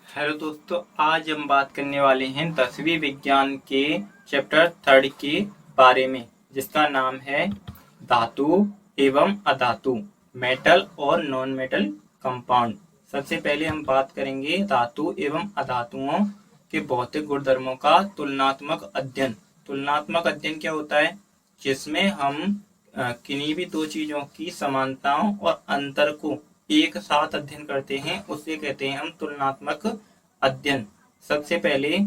Hello दोस्तों, आज हम बात करने वाले हैं 10वीं विज्ञान के चैप्टर 3 के बारे में, जिसका नाम है धातु एवं अधातु, मेटल और नॉन मेटल कंपाउंड। सबसे पहले हम बात करेंगे धातु एवं अधातुओं के भौतिक गुणधर्मों का तुलनात्मक अध्ययन। तुलनात्मक अध्ययन क्या होता है? जिसमें हम किन्हीं भी दो चीजों की समानताओं और अंतर को एक साथ अध्ययन करते हैं, उसे कहते हैं हम तुलनात्मक अध्ययन। सबसे पहले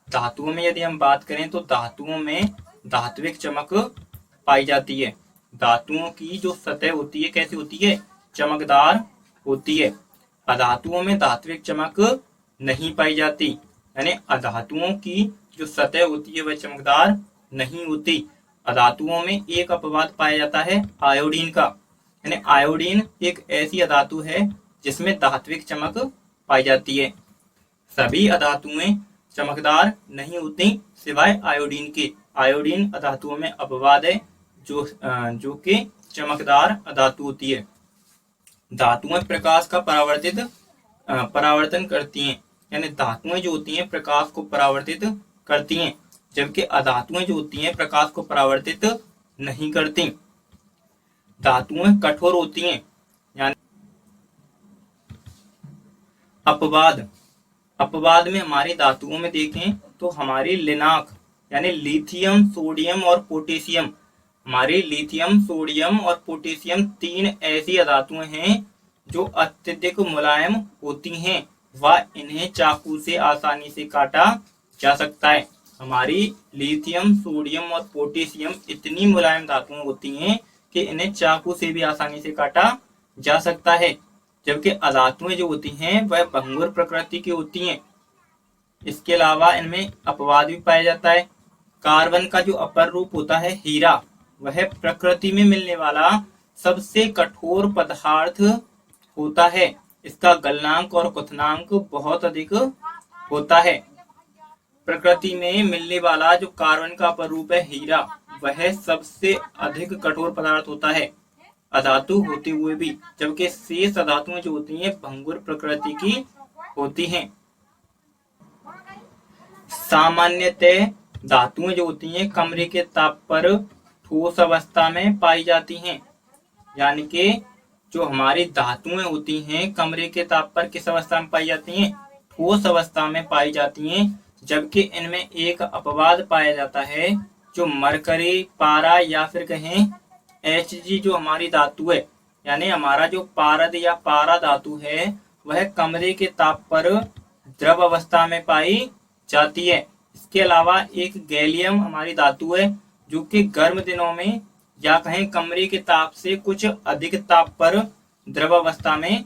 धातुओं में यदि हम बात करें तो धातुओं में धात्विक चमक पाई जाती है। धातुओं की जो सतह होती है कैसी होती है? चमकदार होती है। अधातुओं में धात्विक चमक नहीं पाई जाती, यानी अधातुओं की जो सतह होती है वह चमकदार नहीं होती। अधातुओं में एक अपवाद पाया जाता है आयोडीन का, यानी आयोडीन एक ऐसी अधातु है जिसमें धात्विक चमक पाई जाती है। सभी अधातुएं चमकदार नहीं होती सिवाय आयोडीन के। आयोडीन अधातुओं में अपवाद है जो कि चमकदार अधातु होती है। धातुएं प्रकाश का परावर्तन करती हैं, यानी धातुएं जो होती हैं प्रकाश को परावर्तित करती हैं, जबकि अधातुएं जो होती हैं प्रकाश को परावर्तित नहीं करती। धातुएं कठोर होती हैं, यानी अपवाद में हमारी धातुओं में देखें तो हमारी लिनाक यानी लिथियम, सोडियम और पोटेशियम, हमारी लिथियम, सोडियम और पोटेशियम तीन ऐसी धातुएं हैं जो अत्यधिक मुलायम होती हैं व इन्हें चाकू से आसानी से काटा जा सकता है। हमारी लिथियम, सोडियम और पोटेशियम इतनी मुलायम धातुएं होती हैं कि इन्हें चाकू से भी आसानी से काटा जा सकता है, जबकि अधातुएं जो होती हैं वह भंगुर प्रकृति की होती हैं। इसके अलावा इनमें अपवाद भी पाया जाता है। कार्बन का जो अपर रूप होता है हीरा, वह प्रकृति में मिलने वाला सबसे कठोर पदार्थ होता है। इसका गलनांक और क्वथनांक बहुत अधिक होता है। प्रकृति में मिलने वाला जो कार्बन का अपर रूप है हीरा, वह सबसे अधिक कठोर पदार्थ होता है अधातु होते हुए भी, जबकि शेष अधातुएं जो होती हैं भंगुर प्रकृति की होती हैं। सामान्यतः धातुएं जो होती हैं कमरे के ताप पर ठोस अवस्था में पाई जाती हैं, यानी कि जो हमारी धातुएं होती हैं कमरे के ताप पर किस अवस्था में पाई जाती हैं? ठोस अवस्था में पाई जाती हैं, जबकि इनमें एक अपवाद पाया जाता है जो मरकरी, पारा या फिर कहें Hg जो हमारी धातु है, यानी हमारा जो पारद या पारा धातु है वह कमरे के ताप पर द्रव अवस्था में पाई जाती है। इसके अलावा एक गैलियम हमारी धातु है जो कि गर्म दिनों में या कहें कमरे के ताप से कुछ अधिक ताप पर द्रव अवस्था में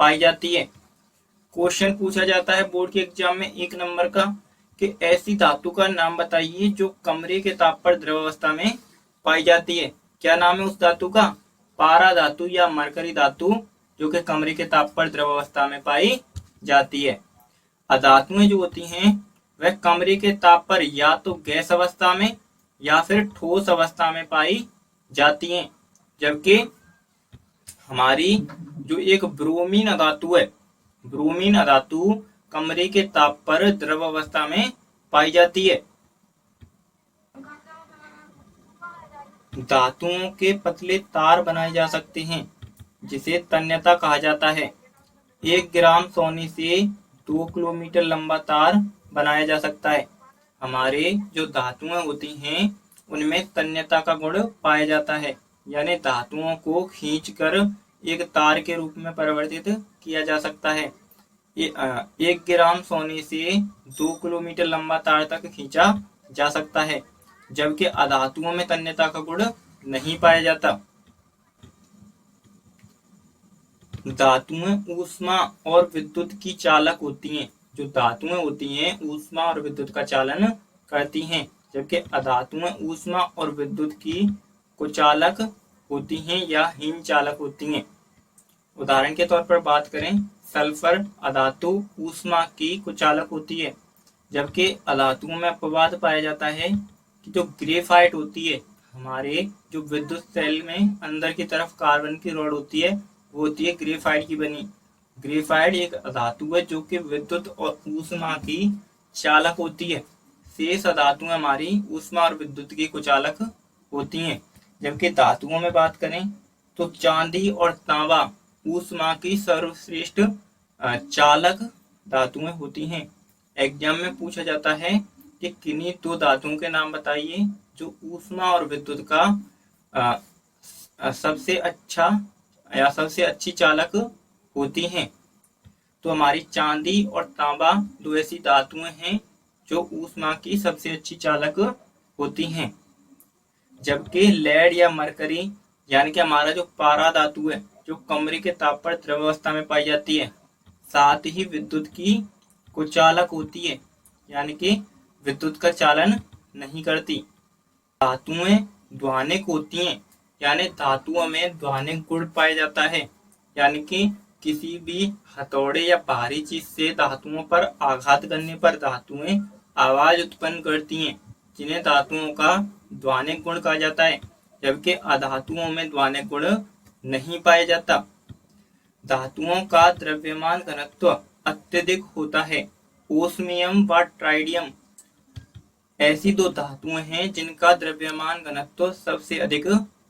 पाई जाती है। क्वेश्चन पूछा जाता है बोर्ड के एग्जाम में 1 नंबर का कि ऐसी धातु का नाम बताइए जो कमरे के ताप पर द्रव अवस्था में पाई जाती है। क्या नाम है उस धातु का? पारा धातु या मरकरी धातु, जो कि कमरे के ताप पर द्रव अवस्था में पाई जाती है। अधातुएं जो होती हैं वह कमरे के ताप पर या तो गैस अवस्था में या फिर ठोस अवस्था में पाई जाती हैं, जबकि हमारी जो एक ब्रोमीन अधातु है, ब्रोमीन अधातु कमरे के ताप पर द्रव अवस्था में पाई जाती है। धातुओं के पतले तार बनाए जा सकते हैं, जिसे तन्यता कहा जाता है। 1 ग्राम सोने से 2 किलोमीटर लंबा तार बनाया जा सकता है। हमारे जो धातुएं होती हैं उनमें तन्यता का गुण पाया जाता है, यानी धातुओं को खींचकर एक तार के रूप में परिवर्तित किया जा सकता है। 1 ग्राम सोने से 2 किलोमीटर लंबा तार तक खींचा जा सकता है, जबकि अधातुओं में तन्यता का गुण नहीं पाया जाता। धातुएं ऊष्मा और विद्युत की चालक होती हैं। जो धातुएं होती हैं ऊष्मा और विद्युत का चालन करती हैं, जबकि अधातुएं ऊष्मा और विद्युत की कुचालक होती हैं या हीन चालक होती हैं। उदाहरण के तौर पर बात करें, सल्फर अधातु ऊष्मा की कुचालक होती है, जबकि अधातुओं में अपवाद पाया जाता है कि जो ग्रेफाइट होती है, हमारे जो विद्युत सेल में अंदर की तरफ कार्बन की रॉड होती है वो होती है ग्रेफाइट की बनी, ग्रेफाइट एक धातु है जो कि विद्युत और ऊष्मा की चालक होती है। शेष धातुएं हमारी ऊष्मा और विद्युत की कुचालक होती हैं। जबकि धातुओं में बात करें तो चांदी और तांबा ऊष्मा की सर्वश्रेष्ठ चालक धातुएं होती हैं। एग्जाम में पूछा जाता है कि किन्हीं दो धातुओं के नाम बताइए जो ऊष्मा और विद्युत का सबसे अच्छा या सबसे अच्छी चालक होती हैं। तो हमारी चांदी और तांबा दो ऐसी धातुएं हैं जो ऊष्मा की सबसे अच्छी चालक होती हैं। जबकि लेड या मरकरी यानी कि हमारा जो पारा धातु है जो कमरे के ताप पर द्रव्यावस्था में पाई जाती है, साथ ही विद्युत की कुचालक होती है, यानी कि विद्युत का चालन नहीं करती। धातुएं ध्वनिक होती हैं, यानी धातुओं में ध्वनिक गुण पाया जाता है, यानी कि किसी भी हथौड़े या भारी चीज से धातुओं पर आघात करने पर धातुएं आवाज उत्पन्न करती हैं, जिन्हें धातुओं का ध्वनिक गुण कहा जाता है। जबकि अधातुओं में ध्वनिक गुण नहीं पाया जाता। धातुओं का द्रव्यमान घनत्व अत्यधिक होता है। ओस्मियम व ट्राइडियम ऐसी दो धातुएं हैं जिनका द्रव्यमान घनत्व सबसे अधिक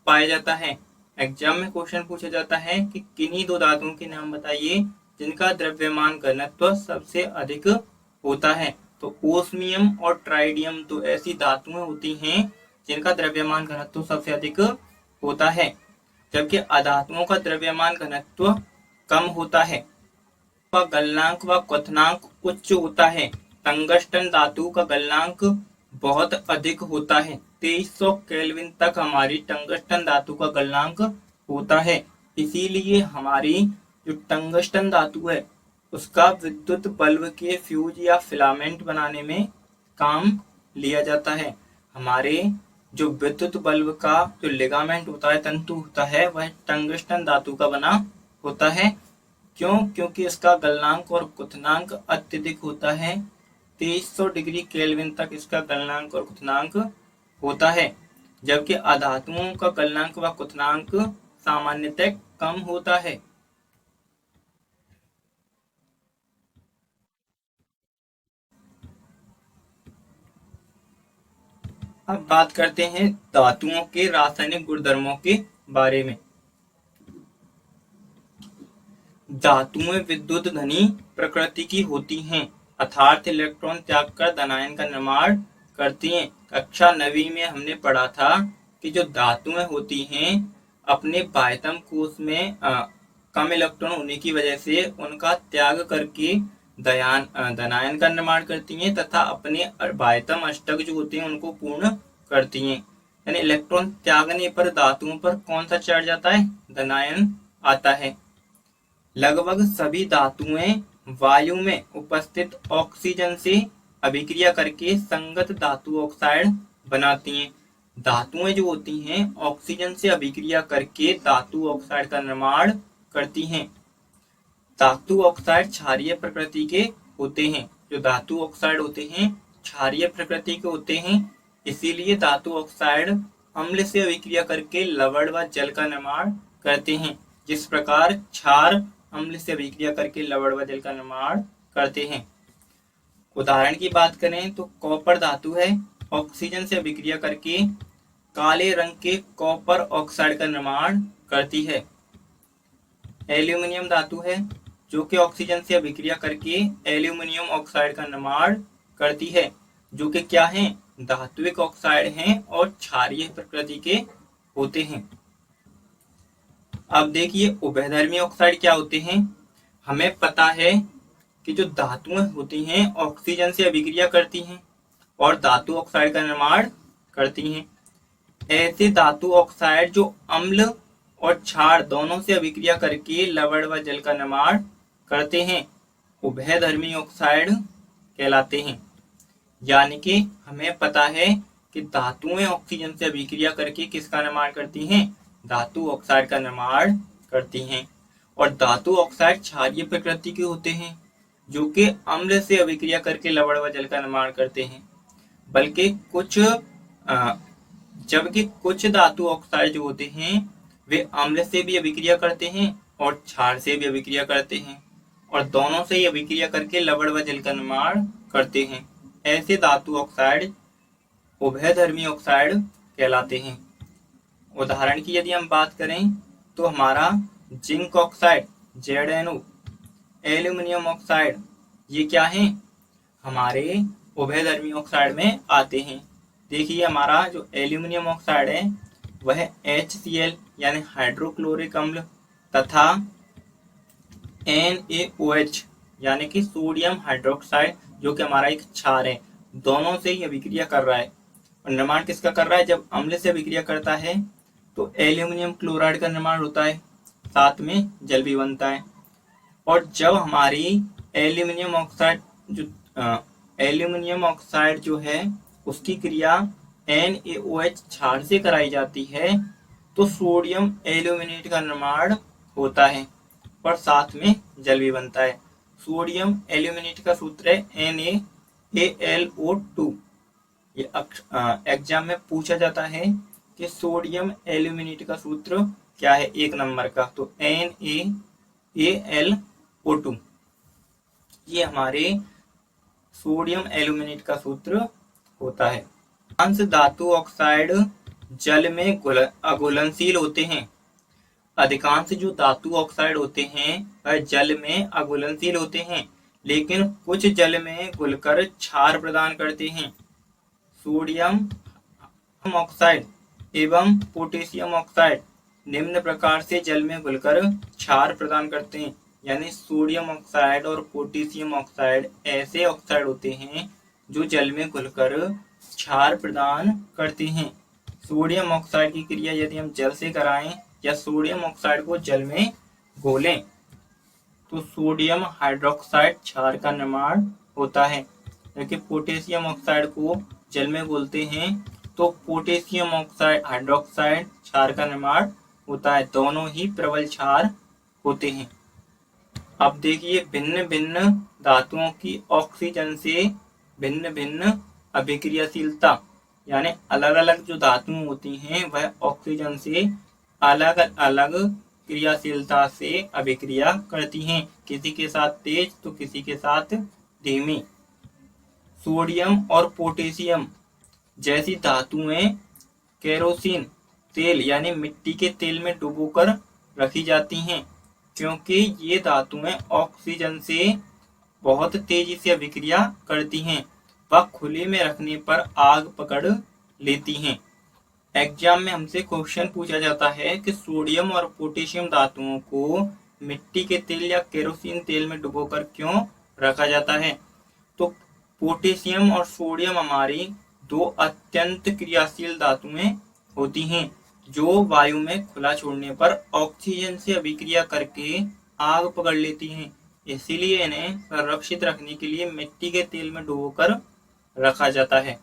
पाया जाता है। एग्जाम में क्वेश्चन पूछा जाता है कि किन्हीं दो धातुओं के नाम बताइए जिनका द्रव्यमान घनत्व सबसे अधिक होता है। तो ओस्मियम और ट्राइडियम तो ऐसी धातुएं होती हैं जिनका द्रव्यमान घनत्व सबसे अधिक होता है। जबकि अधातुओं का द्रव्यमान घनत्व कम होता है। गलनांक व क्वथनांक उच्च होता है। टंगस्टन धातु का गलनांक बहुत अधिक होता है। 2300 केल्विन तक हमारी टंगस्टन धातु का गलनांक होता है। इसीलिए हमारी जो टंगस्टन धातु है उसका विद्युत बल्ब के फ्यूज या फिलामेंट बनाने में काम लिया जाता है। हमारे जो विद्युत बल्ब का जो लिगामेंट होता है, तंतु होता है, वह टंगस्टन धातु का बना होता है। क्यों? क्योंकि इसका गलनांक और क्वथनांक अत्यधिक होता है। 2300 डिग्री केल्विन तक इसका गलनांक और क्वथनांक होता है। जबकि अधातुओं का गलनांक व क्वथनांक सामान्यतः कम होता है। अब बात करते हैं धातुओं के रासायनिक गुणधर्मों के बारे में। धातुएं विद्युत धनी प्रकृति की होती हैं, अर्थात इलेक्ट्रॉन त्याग कर धनायन का निर्माण करती हैं। कक्षा 9वीं में हमने पढ़ा था कि जो धातुएं होती हैं अपने बाह्यतम कोश में कम इलेक्ट्रॉन होने की वजह से उनका त्याग करके धनायन का निर्माण करती हैं तथा अपने बाह्यतम अष्टक जो होते हैं उनको पूर्ण करती हैं। यानी इलेक्ट्रॉन त्यागने पर धातुओं पर कौन सा चार्ज आता है? धनायन आता है। लगभग सभी धातुएं वायु में उपस्थित ऑक्सीजन से अभिक्रिया करके संगत धातु ऑक्साइड बनाती हैं। धातुएं जो होती हैं ऑक्सीजन से अभिक्रिया करके धातु ऑक्साइड का निर्माण करती हैं। धातु ऑक्साइड क्षारीय प्रकृति के होते हैं। जो धातु ऑक्साइड होते हैं क्षारीय प्रकृति के होते हैं, इसीलिए धातु ऑक्साइड अम्ल से अभिक्रिया करके लवण व जल का निर्माण करते हैं। जिस प्रकार क्षार अम्ल से अभिक्रिया करके लवण व जल का निर्माण करते हैं। उदाहरण की बात करें तो कॉपर धातु है, ऑक्सीजन से अभिक्रिया करके काले रंग के कॉपर ऑक्साइड का निर्माण करती है। एल्यूमिनियम धातु है जो कि ऑक्सीजन से अभिक्रिया करके एल्यूमिनियम ऑक्साइड का निर्माण करती है, जो कि क्या है? धात्विक ऑक्साइड हैं और क्षारीय प्रकृति के होते हैं। अब देखिए उभयधर्मी ऑक्साइड क्या होते हैं। हमें पता है कि जो धातुएं होती हैं ऑक्सीजन से अभिक्रिया करती हैं और धातु ऑक्साइड का निर्माण करती हैं। ऐसे धातु ऑक्साइड जो अम्ल और क्षार दोनों से अभिक्रिया करके लवण व जल का निर्माण करते हैं उभयधर्मी ऑक्साइड कहलाते हैं। यानी कि हमें पता है कि धातुएं ऑक्सीजन से अभिक्रिया करके किसका निर्माण करती हैं? धातु ऑक्साइड का निर्माण करती हैं। और धातु ऑक्साइड क्षारीय प्रकृति के होते हैं जो कि अम्ल से अभिक्रिया करके लवण व जल का निर्माण करते हैं। बल्कि जबकि कुछ धातु ऑक्साइड जो होते हैं वे अम्ल से भी अभिक्रिया करते हैं और क्षार से भी अभिक्रिया करते हैं। और दोनों से ये अभिक्रिया करके लवण व जल का निर्माण करते हैं। ऐसे धातु ऑक्साइड उभयधर्मी ऑक्साइड कहलाते हैं। उदाहरण की यदि हम बात करें तो हमारा zinc oxide ZnO, aluminium oxide, ये क्या है, हमारे उभयधर्मी ऑक्साइड में आते हैं। देखिए हमारा जो एल्यूमिनियम ऑक्साइड है वह HCl यानी हाइड्रोक्लोरिक अम्ल तथा NaOH यानी कि सोडियम हाइड्रोक्साइड जो कि हमारा एक क्षार है, दोनों से ही अभिक्रिया कर रहा है। और निर्माण किसका कर रहा है, जब अम्ल से अभिक्रिया करता है तो एल्यूमिनियम क्लोराइड का निर्माण होता है, साथ में जल भी बनता है। और जब हमारी एल्यूमिनियम ऑक्साइड जो है उसकी क्रिया NaOH क्षार से कराई जाती है तो सोडियम एल्यूमिनेट का निर्माण होता है और साथ में जल भी बनता है। सोडियम एल्यूमिनेट का सूत्र है NaAlO2। ये एग्जाम में पूछा जाता है कि सोडियम एल्यूमिनेट का सूत्र क्या है 1 नंबर का, तो NaAlO2। ये हमारे सोडियम एल्यूमिनेट का सूत्र होता है। अधिकांश धातु ऑक्साइड जल में अघुलनशील होते हैं। अधिकांश जो धातु ऑक्साइड होते हैं वह जल में अघुलनशील होते हैं, लेकिन कुछ जल में घुलकर क्षार प्रदान करते हैं। सोडियम ऑक्साइड एवं पोटेशियम ऑक्साइड निम्न प्रकार से जल में घुलकर क्षार प्रदान करते हैं। यानी सोडियम ऑक्साइड और पोटेशियम ऑक्साइड ऐसे ऑक्साइड होते हैं जो जल में घुलकर क्षार प्रदान करते हैं। सोडियम ऑक्साइड की क्रिया यदि हम जल से कराएं या सोडियम ऑक्साइड को जल में घोलें तो सोडियम हाइड्रोक्साइड क्षार का निर्माण होता है। जबकि पोटेशियम ऑक्साइड को जल में घोलते हैं तो पोटेशियम ऑक्साइड हाइड्रोक्साइड क्षार का निर्माण होता है। दोनों ही प्रबल क्षार होते हैं। अब देखिए भिन्न भिन्न धातुओं की ऑक्सीजन से भिन्न भिन्न अभिक्रियाशीलता, यानी अलग अलग जो धातुएं होती हैं वह ऑक्सीजन से अलग अलग क्रियाशीलता से अभिक्रिया करती हैं, किसी के साथ तेज तो किसी के साथ धीमी। सोडियम और पोटेशियम जैसी धातुएं केरोसिन तेल यानी मिट्टी के तेल में डुबोकर रखी जाती हैं, क्योंकि ये धातुएं ऑक्सीजन से बहुत तेजी से अभिक्रिया करती हैं व खुले में रखने पर आग पकड़ लेती हैं। एग्जाम में हमसे क्वेश्चन पूछा जाता है कि सोडियम और पोटेशियम धातुओं को मिट्टी के तेल या केरोसिन तेल में डुबोकर क्यों रखा जाता है। तो पोटेशियम और सोडियम हमारी दो अत्यंत क्रियाशील धातुएं होती हैं जो वायु में खुला छोड़ने पर ऑक्सीजन से अभिक्रिया करके आग पकड़ लेती हैं। इसीलिए इन्हें संरक्षित रखने के लिए मिट्टी के तेल में डुबोकर रखा जाता है।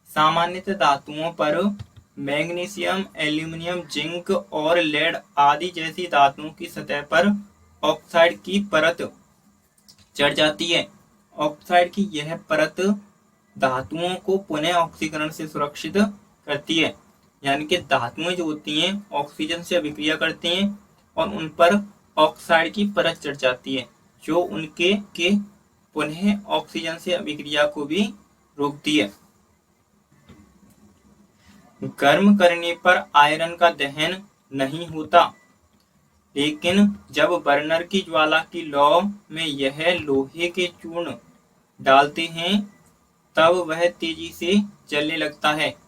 सामान्यतः धातुओं पर मैग्नीशियम, एल्यूमिनियम, जिंक और लेड आदि जैसी धातुओं की सतह पर ऑक्साइड की परत चढ़ जाती है। ऑक्साइड की यह परत धातुओं को पुनः ऑक्सीकरण से सुरक्षित करती है। यानी कि धातुएं जो होती हैं ऑक्सीजन से अभिक्रिया करती हैं और उन पर ऑक्साइड की परत चढ़ जाती है जो उनके पुनः ऑक्सीजन से अभिक्रिया को भी रोकती है। गर्म करने पर आयरन का दहन नहीं होता, लेकिन जब बर्नर की ज्वाला की लौ में यह लोहे के चूर्ण डालते हैं तब वह तेजी से जलने लगता है।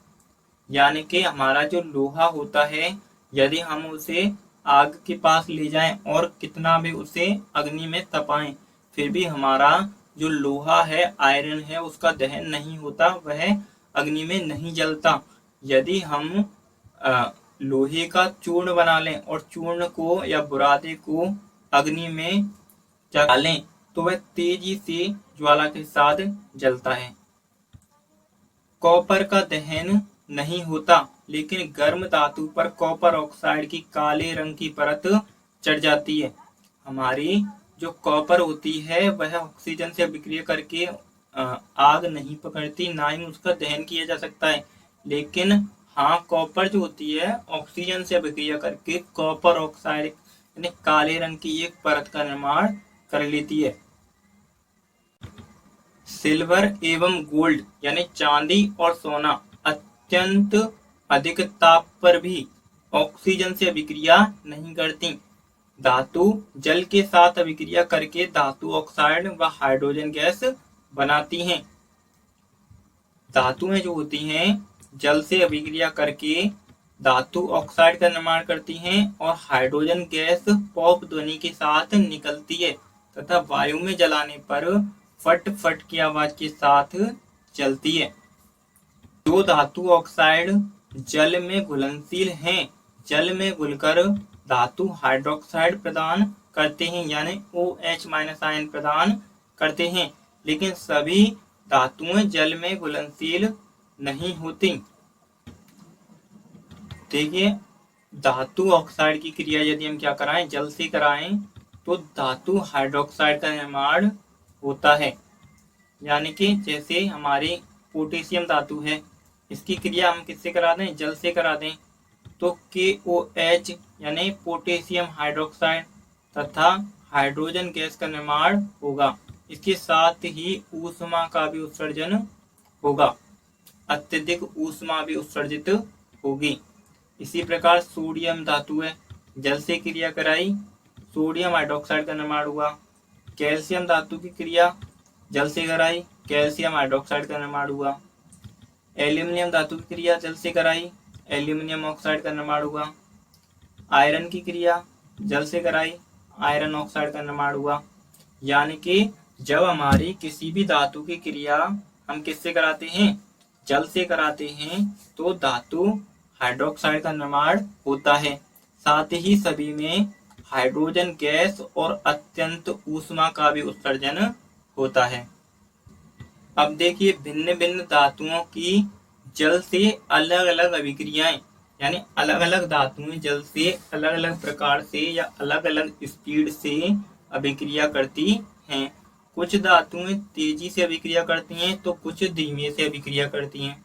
यानी कि हमारा जो लोहा होता है यदि हम उसे आग के पास ले जाएं और कितना भी उसे अग्नि में तपाएं फिर भी हमारा जो लोहा है आयरन है उसका दहन नहीं होता, वह अग्नि में नहीं जलता। यदि हम लोहे का चूर्ण बना लें और चूर्ण को या बुरादे को अग्नि में डालें तो वह तेजी से ज्वाला के साथ जलता है। कॉपर का दहन नहीं होता, लेकिन गर्म धातु पर कॉपर ऑक्साइड की काले रंग की परत चढ़ जाती है। हमारी जो कॉपर होती है वह ऑक्सीजन से अभिक्रिया करके आग नहीं पकड़ती, ना ही उसका दहन किया जा सकता है। लेकिन हाँ, कॉपर जो होती है ऑक्सीजन से अभिक्रिया करके कॉपर ऑक्साइड यानी काले रंग की एक परत का निर्माण कर लेती है। सिल्वर एवं गोल्ड यानी चांदी और सोना अत्यंत अधिक ताप पर भी ऑक्सीजन से अभिक्रिया नहीं करती। धातु जल के साथ अभिक्रिया करके धातु ऑक्साइड व हाइड्रोजन गैस बनाती हैं। धातुएं जो होती हैं जल से अभिक्रिया करके धातु ऑक्साइड का निर्माण करती हैं और हाइड्रोजन गैस पॉप ध्वनि के साथ निकलती है तथा वायु में जलाने पर फट फट की आवाज के साथ चलती है। जो धातु ऑक्साइड जल में घुलनशील हैं, जल में घुलकर धातु हाइड्रोक्साइड प्रदान करते हैं यानी OH- आयन प्रदान करते हैं, लेकिन सभी धातुएं जल में घुलनशील नहीं होती। देखिए, धातु ऑक्साइड की क्रिया यदि हम क्या कराएं, जल से कराएं तो धातु हाइड्रोक्साइड का निर्माण होता है। यानी कि जैसे हमारी पोटेशियम धातु है, इसकी क्रिया हम किससे करा दें, जल से करा दें तो KOH यानी पोटेशियम हाइड्रोक्साइड तथा हाइड्रोजन गैस का निर्माण होगा। इसके साथ ही ऊष्मा का भी उत्सर्जन होगा, अत्यधिक ऊष्मा भी उत्सर्जित होगी। इसी प्रकार सोडियम धातु है, जल से क्रिया कराई सोडियम हाइड्रोक्साइड का निर्माण हुआ। कैल्शियम धातु की क्रिया जल से कराई, कैल्शियम हाइड्रोक्साइड का निर्माण हुआ। एल्यूमिनियम धातु की क्रिया जल से कराई, एल्यूमिनियम ऑक्साइड का निर्माण हुआ। आयरन की क्रिया जल से कराई, आयरन ऑक्साइड का निर्माण हुआ। यानी कि जब हमारी किसी भी धातु की क्रिया हम किससे कराते हैं, जल से कराते हैं तो धातु हाइड्रोक्साइड का निर्माण होता है। साथ ही सभी में हाइड्रोजन गैस और अत्यंत ऊष्मा का भी उत्सर्जन होता है। अब देखिए, भिन्न भिन्न धातुओं की जल से अलग अलग अभिक्रियाएं, यानी अलग अलग धातुएं जल से अलग अलग प्रकार से या अलग अलग स्पीड से अभिक्रिया करती हैं। कुछ धातुएं तेजी से अभिक्रिया करती हैं तो कुछ धीमे से अभिक्रिया करती हैं।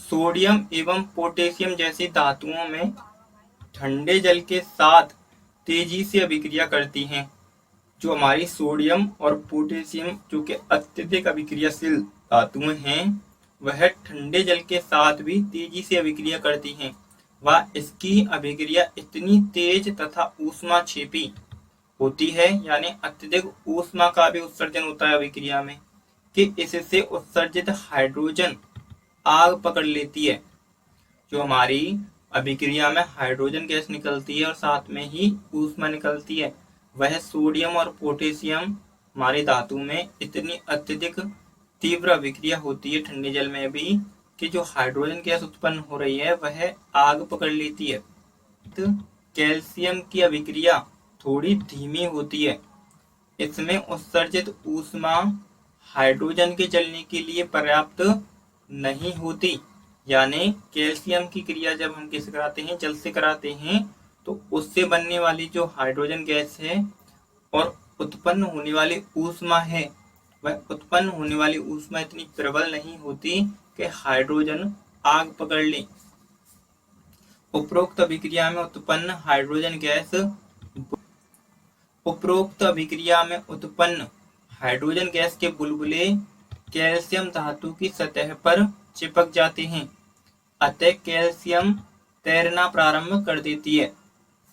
सोडियम एवं पोटेशियम जैसी धातुओं में ठंडे जल के साथ तेजी से अभिक्रिया करती हैं। जो हमारी सोडियम और पोटेशियम जो कि अत्यधिक अभिक्रियाशील धातुएं हैं, वह ठंडे जल के साथ भी तेजी से अभिक्रिया करती हैं। वह इसकी अभिक्रिया इतनी तेज तथा ऊष्माक्षेपी होती है, यानी अत्यधिक ऊष्मा का भी उत्सर्जन होता है अभिक्रिया में, कि इससे उत्सर्जित हाइड्रोजन आग पकड़ लेती है। जो हमारी अभिक्रिया में हाइड्रोजन गैस निकलती है और साथ में ही ऊष्मा निकलती है, वह सोडियम और पोटेशियम हमारी धातु में इतनी अत्यधिक तीव्र अभिक्रिया होती है ठंडे जल में भी कि जो हाइड्रोजन गैस उत्पन्न हो रही है वह आग पकड़ लेती है। तो कैल्शियम की अभिक्रिया थोड़ी धीमी होती है। इसमें उत्सर्जित ऊष्मा हाइड्रोजन के जलने के लिए पर्याप्त नहीं होती। यानी कैल्शियम की क्रिया जब हम किससे कराते हैं, जल से कराते हैं, तो उससे बनने वाली जो हाइड्रोजन गैस है और उत्पन्न होने वाली ऊष्मा है, वह उत्पन्न होने वाली ऊष्मा इतनी प्रबल नहीं होती कि हाइड्रोजन आग पकड़ ले। उपरोक्त अभिक्रिया में उत्पन्न हाइड्रोजन गैस के बुलबुले कैल्शियम धातु की सतह पर चिपक जाते हैं, अतः कैल्शियम तैरना प्रारंभ कर देती है।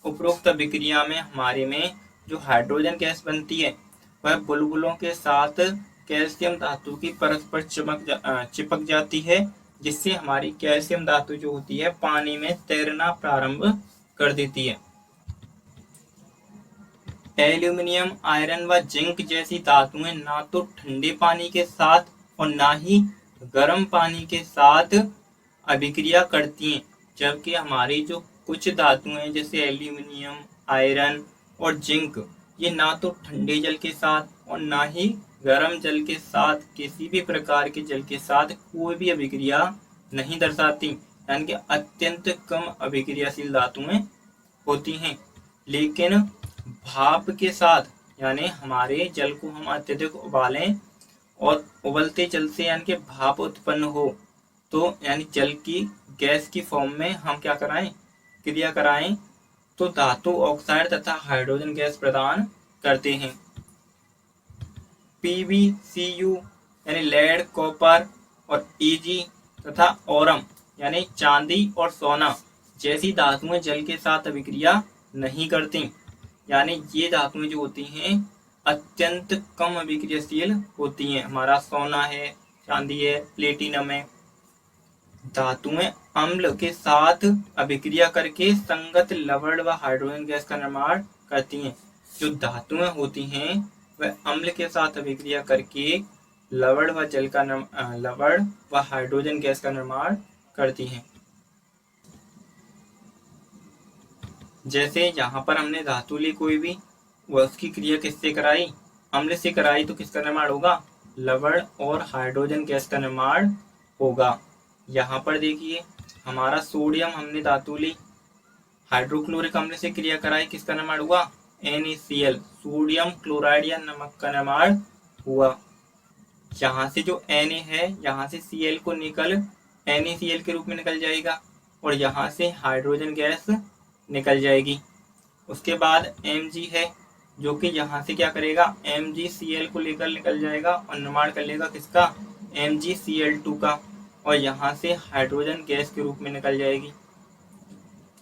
उपरोक्त अभिक्रिया में हमारे में जो हाइड्रोजन गैस बनती है वह बुलबुलों के साथ कैल्शियम धातु की परस्पर चिपक जाती है, जिससे हमारी कैल्शियम धातु जो होती है पानी में तैरना प्रारंभ कर देती है। एल्यूमिनियम, आयरन व जिंक जैसी धातुएं ना तो ठंडे पानी के साथ और ना ही गर्म पानी के साथ अभिक्रिया करती हैं, जबकि हमारी जो कुछ धातुएं जैसे एल्यूमिनियम, आयरन और जिंक, ये ना तो ठंडे जल के साथ और ना ही गर्म जल के साथ, किसी भी प्रकार के जल के साथ कोई भी अभिक्रिया नहीं दर्शाती, यानी कि अत्यंत कम अभिक्रियाशील धातुएं होती हैं। लेकिन भाप के साथ, यानी हमारे जल को हम अत्यधिक उबालें और उबलते जल से यानी कि भाप उत्पन्न हो, तो यानी जल की गैस की फॉर्म में हम क्या कराएं, क्रिया कराएं, तो धातु ऑक्साइड तथा हाइड्रोजन गैस प्रदान करते हैं। PbCu यानी लेड, कॉपर और Ag तथा ओरम यानी चांदी और सोना जैसी धातुएं जल के साथ अभिक्रिया नहीं करती। यानी ये धातुएं जो होती हैं अत्यंत कम अभिक्रियाशील होती हैं। हमारा सोना है, चांदी है, प्लेटिनम है। धातुएं अम्ल के साथ अभिक्रिया करके संगत लवण व हाइड्रोजन गैस का निर्माण करती हैं। जो धातुएं होती हैं वह अम्ल के साथ अभिक्रिया करके लवण व हाइड्रोजन गैस का निर्माण करती हैं। जैसे यहाँ पर हमने धातु ली कोई भी, वह उसकी क्रिया किससे कराई? अम्ल से कराई, तो किसका निर्माण होगा? लवण और हाइड्रोजन गैस का निर्माण होगा। यहाँ पर देखिए हमारा सोडियम हमने धातु ली, हाइड्रोक्लोरिक अम्ल से क्रिया कराई, किसका निर्माण हुआ? NaCl, सोडियम क्लोराइड या नमक का निर्माण हुआ। यहाँ से जो Na है, यहाँ से Cl को निकल NaCl के रूप में निकल जाएगा और यहाँ से हाइड्रोजन गैस निकल जाएगी। उसके बाद Mg है जो कि यहाँ से क्या करेगा? MgCl को लेकर निकल जाएगा और निर्माण कर लेगा किसका? MgCl2 का, और यहाँ से हाइड्रोजन गैस के रूप में निकल जाएगी।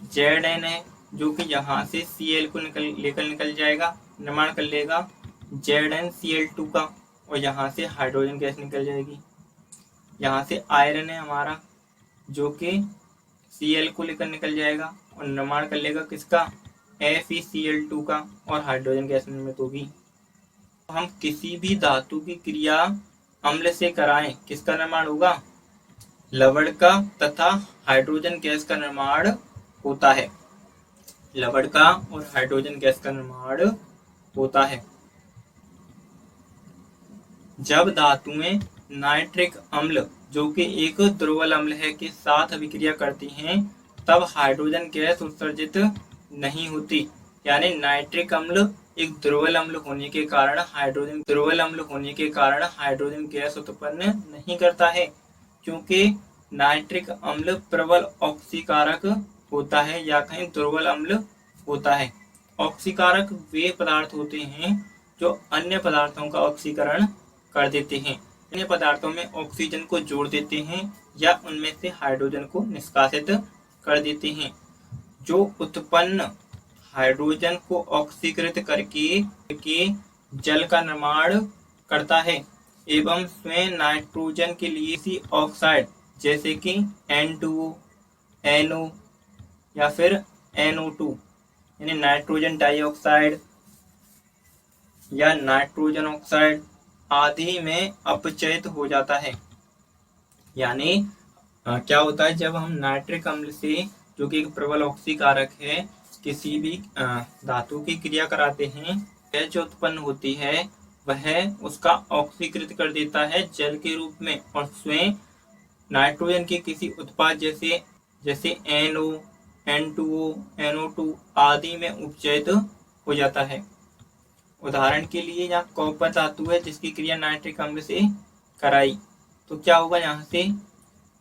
Zn है जो कि यहाँ से Cl को लेकर निकल जाएगा, निर्माण कर लेगा ZnCl2 का, और यहाँ से हाइड्रोजन गैस निकल जाएगी। यहाँ से आयरन है हमारा जो कि Cl को लेकर निकल जाएगा और निर्माण कर लेगा किसका? FeCl2 का, और हाइड्रोजन गैस निर्मित होगी। हम किसी भी धातु की क्रिया अम्ल से कराएं, किसका निर्माण होगा? लवण का तथा हाइड्रोजन गैस का निर्माण होता है। लवण का और हाइड्रोजन गैस का निर्माण होता है। जब धातुएं नाइट्रिक अम्ल जो कि एक दुर्बल अम्ल है के साथ अभिक्रिया करती हैं तब हाइड्रोजन गैस उत्सर्जित नहीं होती। यानी नाइट्रिक अम्ल एक दुर्बल अम्ल होने के कारण हाइड्रोजन गैस उत्पन्न नहीं करता है, क्योंकि नाइट्रिक अम्ल प्रबल ऑक्सीकारक होता है या कहीं दुर्बल अम्ल होता है। ऑक्सीकारक वे पदार्थ होते हैं जो अन्य पदार्थों का ऑक्सीकरण कर देते हैं, अन्य पदार्थों में ऑक्सीजन को जोड़ देते हैं या उनमें से हाइड्रोजन को निष्कासित कर देते हैं। जो उत्पन्न हाइड्रोजन को ऑक्सीकृत करके जल का निर्माण करता है एवं स्वयं नाइट्रोजन के लिए किसी ऑक्साइड जैसे कि N2O, NO या फिर NO2 यानी नाइट्रोजन डाइऑक्साइड या नाइट्रोजन ऑक्साइड आदि में अपचयित हो जाता है। यानी क्या होता है, जब हम नाइट्रिक अम्ल से जो कि एक प्रबल ऑक्सीकारक है किसी भी धातु की क्रिया कराते हैं, यह जो उत्पन्न होती है वह उसका ऑक्सीकृत कर देता है जल के रूप में और स्वयं नाइट्रोजन के किसी उत्पाद जैसे NO, N2O, NO2 आदि में उपचयित हो जाता है। उदाहरण के लिए यहाँ कॉपर धातु है जिसकी क्रिया नाइट्रिक अम्ल से कराई, तो क्या होगा? यहाँ से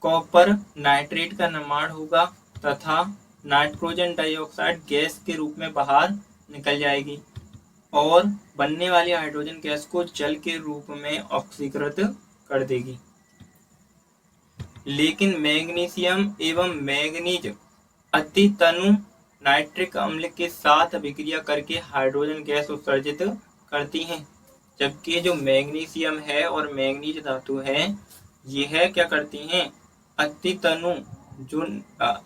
कॉपर नाइट्रेट का निर्माण होगा तथा नाइट्रोजन डाइऑक्साइड गैस के रूप में बाहर निकल जाएगी और बनने वाली हाइड्रोजन गैस को जल के रूप में ऑक्सीकृत कर देगी। लेकिन मैग्नीशियम एवं मैंगनीज अति तनु नाइट्रिक अम्ल के साथ अभिक्रिया करके हाइड्रोजन गैस उत्सर्जित करती हैं, जबकि जो मैग्नीशियम है और मैंगनीज धातु है यह क्या करती हैं?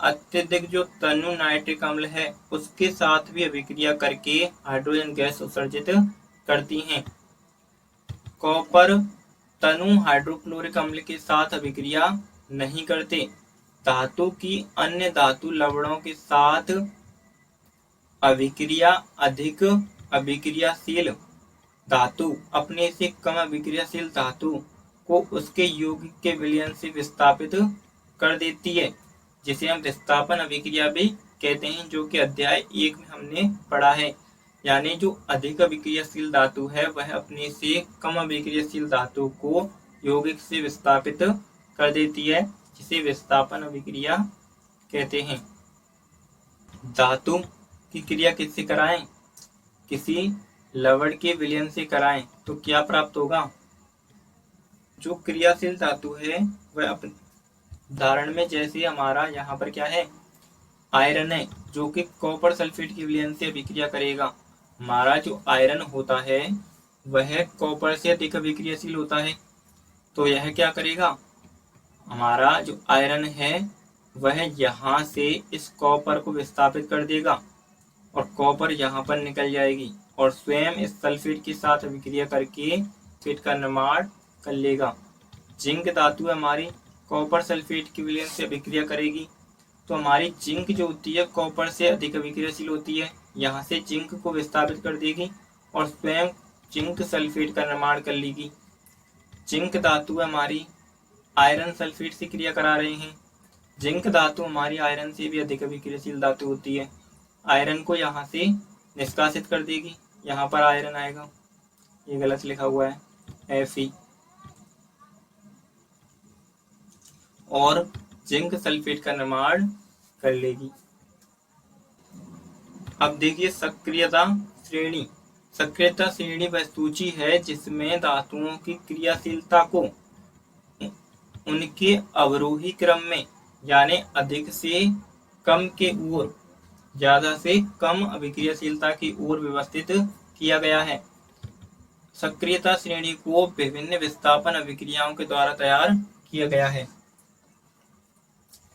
अत्यधिक जो तनु नाइट्रिक अम्ल है उसके साथ भी अभिक्रिया करके हाइड्रोजन गैस उत्सर्जित करती हैं। कॉपर तनु हाइड्रोक्लोरिक अम्ल के साथ अभिक्रिया नहीं करते। धातु की अन्य धातु लवणों के साथ अधिक अभिक्रियाशील धातु अपने से कम अभिक्रियाशील धातु को उसके यौगिक के विलयन से विस्थापित कर देती है, जिसे हम विस्थापन अभिक्रिया भी कहते हैं, जो कि अध्याय 1 में हमने पढ़ा है। यानी जो अधिक अभिक्रियाशील धातु है वह अपने से कम अभिक्रियाशील धातु को यौगिक से विस्थापित कर देती है, जिसे विस्थापन अभिक्रिया कहते हैं। धातु की क्रिया किससे कराएं, किसी लवण के विलयन से कराएं तो क्या प्राप्त होगा? जो क्रियाशील धातु है वह अपने उदाहरण में जैसे हमारा यहाँ पर क्या है, आयरन है, जो कि कॉपर सल्फेट के विलयन से अभिक्रिया करेगा। हमारा जो आयरन होता है वह कॉपर से अधिक अभिक्रियाशील होता है, तो यह क्या करेगा, हमारा जो आयरन है वह यहाँ से इस कॉपर को विस्थापित कर देगा और कॉपर यहाँ पर निकल जाएगी और स्वयं इस सल्फेट के साथ अभिक्रिया करके सल्फेट का निर्माण कर लेगा। जिंक धातु हमारी कॉपर सल्फेट के विलयन से अभिक्रिया करेगी, तो हमारी जिंक जो होती है कॉपर से अधिक अभिक्रियाशील होती है, यहाँ से जिंक को विस्थापित कर देगी और स्वयं जिंक सल्फेट का निर्माण कर लेगी। जिंक धातु हमारी आयरन सल्फेट से क्रिया करा रहे हैं। जिंक धातु हमारी आयरन से भी अधिक अभिक्रियाशील धातु होती है, आयरन को यहाँ से निष्कासित कर देगी, यहाँ पर आयरन आएगा, ये गलत लिखा हुआ है Fe, और जिंक सल्फेट का निर्माण कर लेगी। अब देखिए सक्रियता श्रेणी। सक्रियता श्रेणी वह सूची है जिसमें धातुओं की क्रियाशीलता को उनके अवरोही क्रम में यानी अधिक से कम के ओर ज्यादा से कम अभिक्रियाशीलता की ओर व्यवस्थित किया गया है। सक्रियता श्रेणी को विभिन्न विस्थापन अभिक्रियाओं के द्वारा तैयार किया गया है।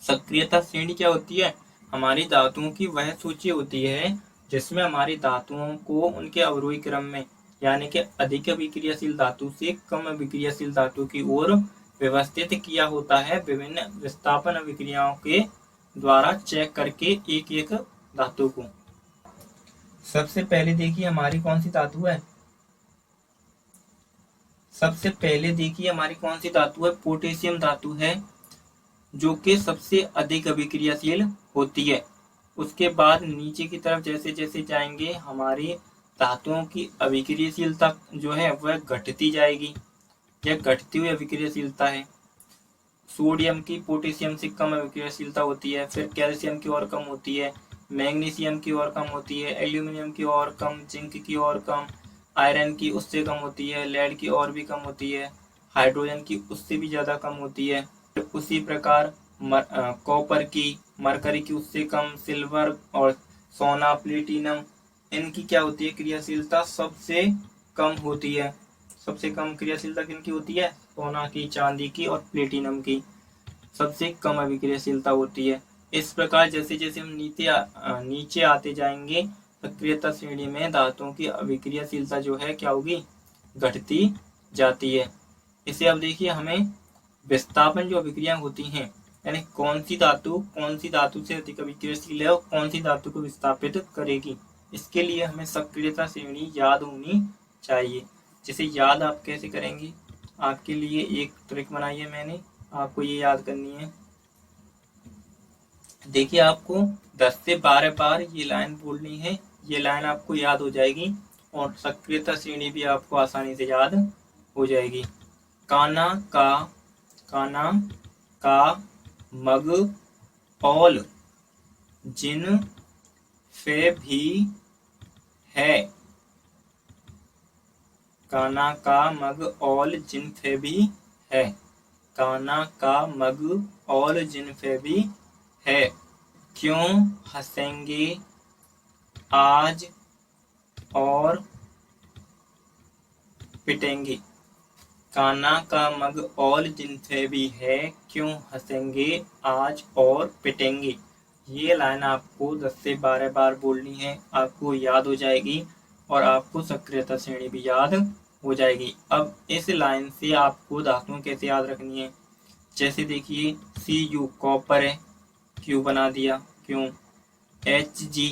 सक्रियता श्रेणी क्या होती है? हमारी धातुओं की वह सूची होती है जिसमें हमारी धातुओं को उनके अवरोही क्रम में यानी कि अधिक अभिक्रियाशील धातु से कम अभिक्रियाशील धातु की ओर व्यवस्थित किया होता है, विभिन्न विस्थापन अभिक्रियाओं के द्वारा चेक करके एक एक धातु को। सबसे पहले देखिए हमारी कौन सी धातु है, सबसे पहले देखिए हमारी कौन सी धातु है, पोटेशियम धातु है, जो कि सबसे अधिक अभिक्रियाशील होती है। उसके बाद नीचे की तरफ जैसे जैसे जाएंगे हमारी धातुओं की अभिक्रियाशीलता जो है वह घटती जाएगी, यह घटती हुई अभिक्रियाशीलता है। सोडियम की पोटेशियम से कम अभिक्रियाशीलता होती है, फिर कैल्शियम की और कम होती है, मैग्नीशियम की और कम होती है, एल्यूमिनियम की और कम, जिंक की और कम, आयरन की उससे कम होती है, लेड की और भी कम होती है, हाइड्रोजन की उससे भी ज़्यादा कम होती है। उसी प्रकार कॉपर की, मरकरी की उससे कम, सिल्वर और सोना, प्लेटिनम, इनकी क्या होती है क्रियाशीलता सबसे कम होती है। सबसे कम क्रियाशीलता किनकी होती है? सोना की, चांदी की और प्लेटिनम की सबसे कम अभिक्रियाशीलता होती है। इस प्रकार जैसे जैसे हम नीचे आते जाएंगे सक्रियता श्रेणी में धातुओं की अभिक्रियाशीलता जो है क्या होगी, घटती जाती है। इसे अब देखिए हमें विस्थापन जो अभिक्रिया होती हैं यानी कौन सी धातु से अधिक अभिक्रियाशील है और कौन सी धातु को विस्थापित करेगी, इसके लिए हमें सक्रियता श्रेणी याद होनी चाहिए। जिसे याद आप कैसे करेंगे, आपके लिए एक ट्रिक बनाई है मैंने, आपको ये याद करनी है। देखिए आपको 10 से 12 बार ये लाइन बोलनी है, ये लाइन आपको याद हो जाएगी और सक्रियता श्रेणी भी आपको आसानी से याद हो जाएगी। काना का मग औल जिन फे भी है, काना का मग औल जिन फे भी है, काना का मग औल जिन फे भी है, क्यों हंसेंगे आज और पिटेंगे। काना का मग औल जिनसे भी है, क्यों हंसेंगे आज और पिटेंगे। ये लाइन आपको 10 से 12 बार बोलनी है, आपको याद हो जाएगी और आपको सक्रियता श्रेणी भी याद हो जाएगी। अब इस लाइन से आपको धातुओं कैसे याद रखनी है, जैसे देखिए Cu कॉपर है, Q बना दिया क्यों, Hg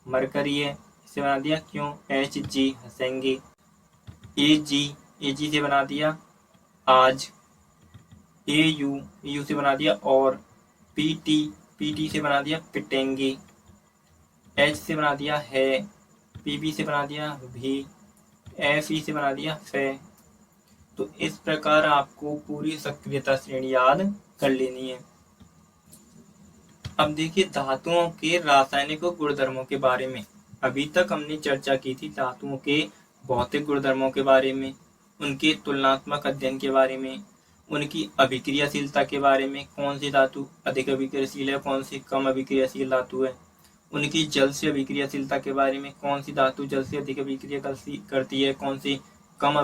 मरकरी है, इसे बना दिया क्यों Hg हंसेंगे, Ag से बना दिया आज, Au से बना दिया और, Pt से बना दिया पिटेंगे, H से बना दिया है, Pb से बना दिया भी, Fe से बना दिया फे। तो इस प्रकार आपको पूरी सक्रियता श्रेणी याद कर लेनी है। अब देखिए धातुओं के रासायनिक गुणधर्मों के बारे में। अभी तक हमने चर्चा की थी धातुओं के भौतिक गुणधर्मों के बारे में, उनके तुलनात्मक अध्ययन के बारे में, उनकी अभिक्रियाशीलता के बारे में, कौन सी धातु अधिक अभिक्रियाशील है, कौन सी कम अभिक्रियाशील धातु है, उनकी जल से अभिक्रियाशीलता के बारे में, कौन सी धातु जल से अधिक अभिक्रिया करती है, कौन सी कम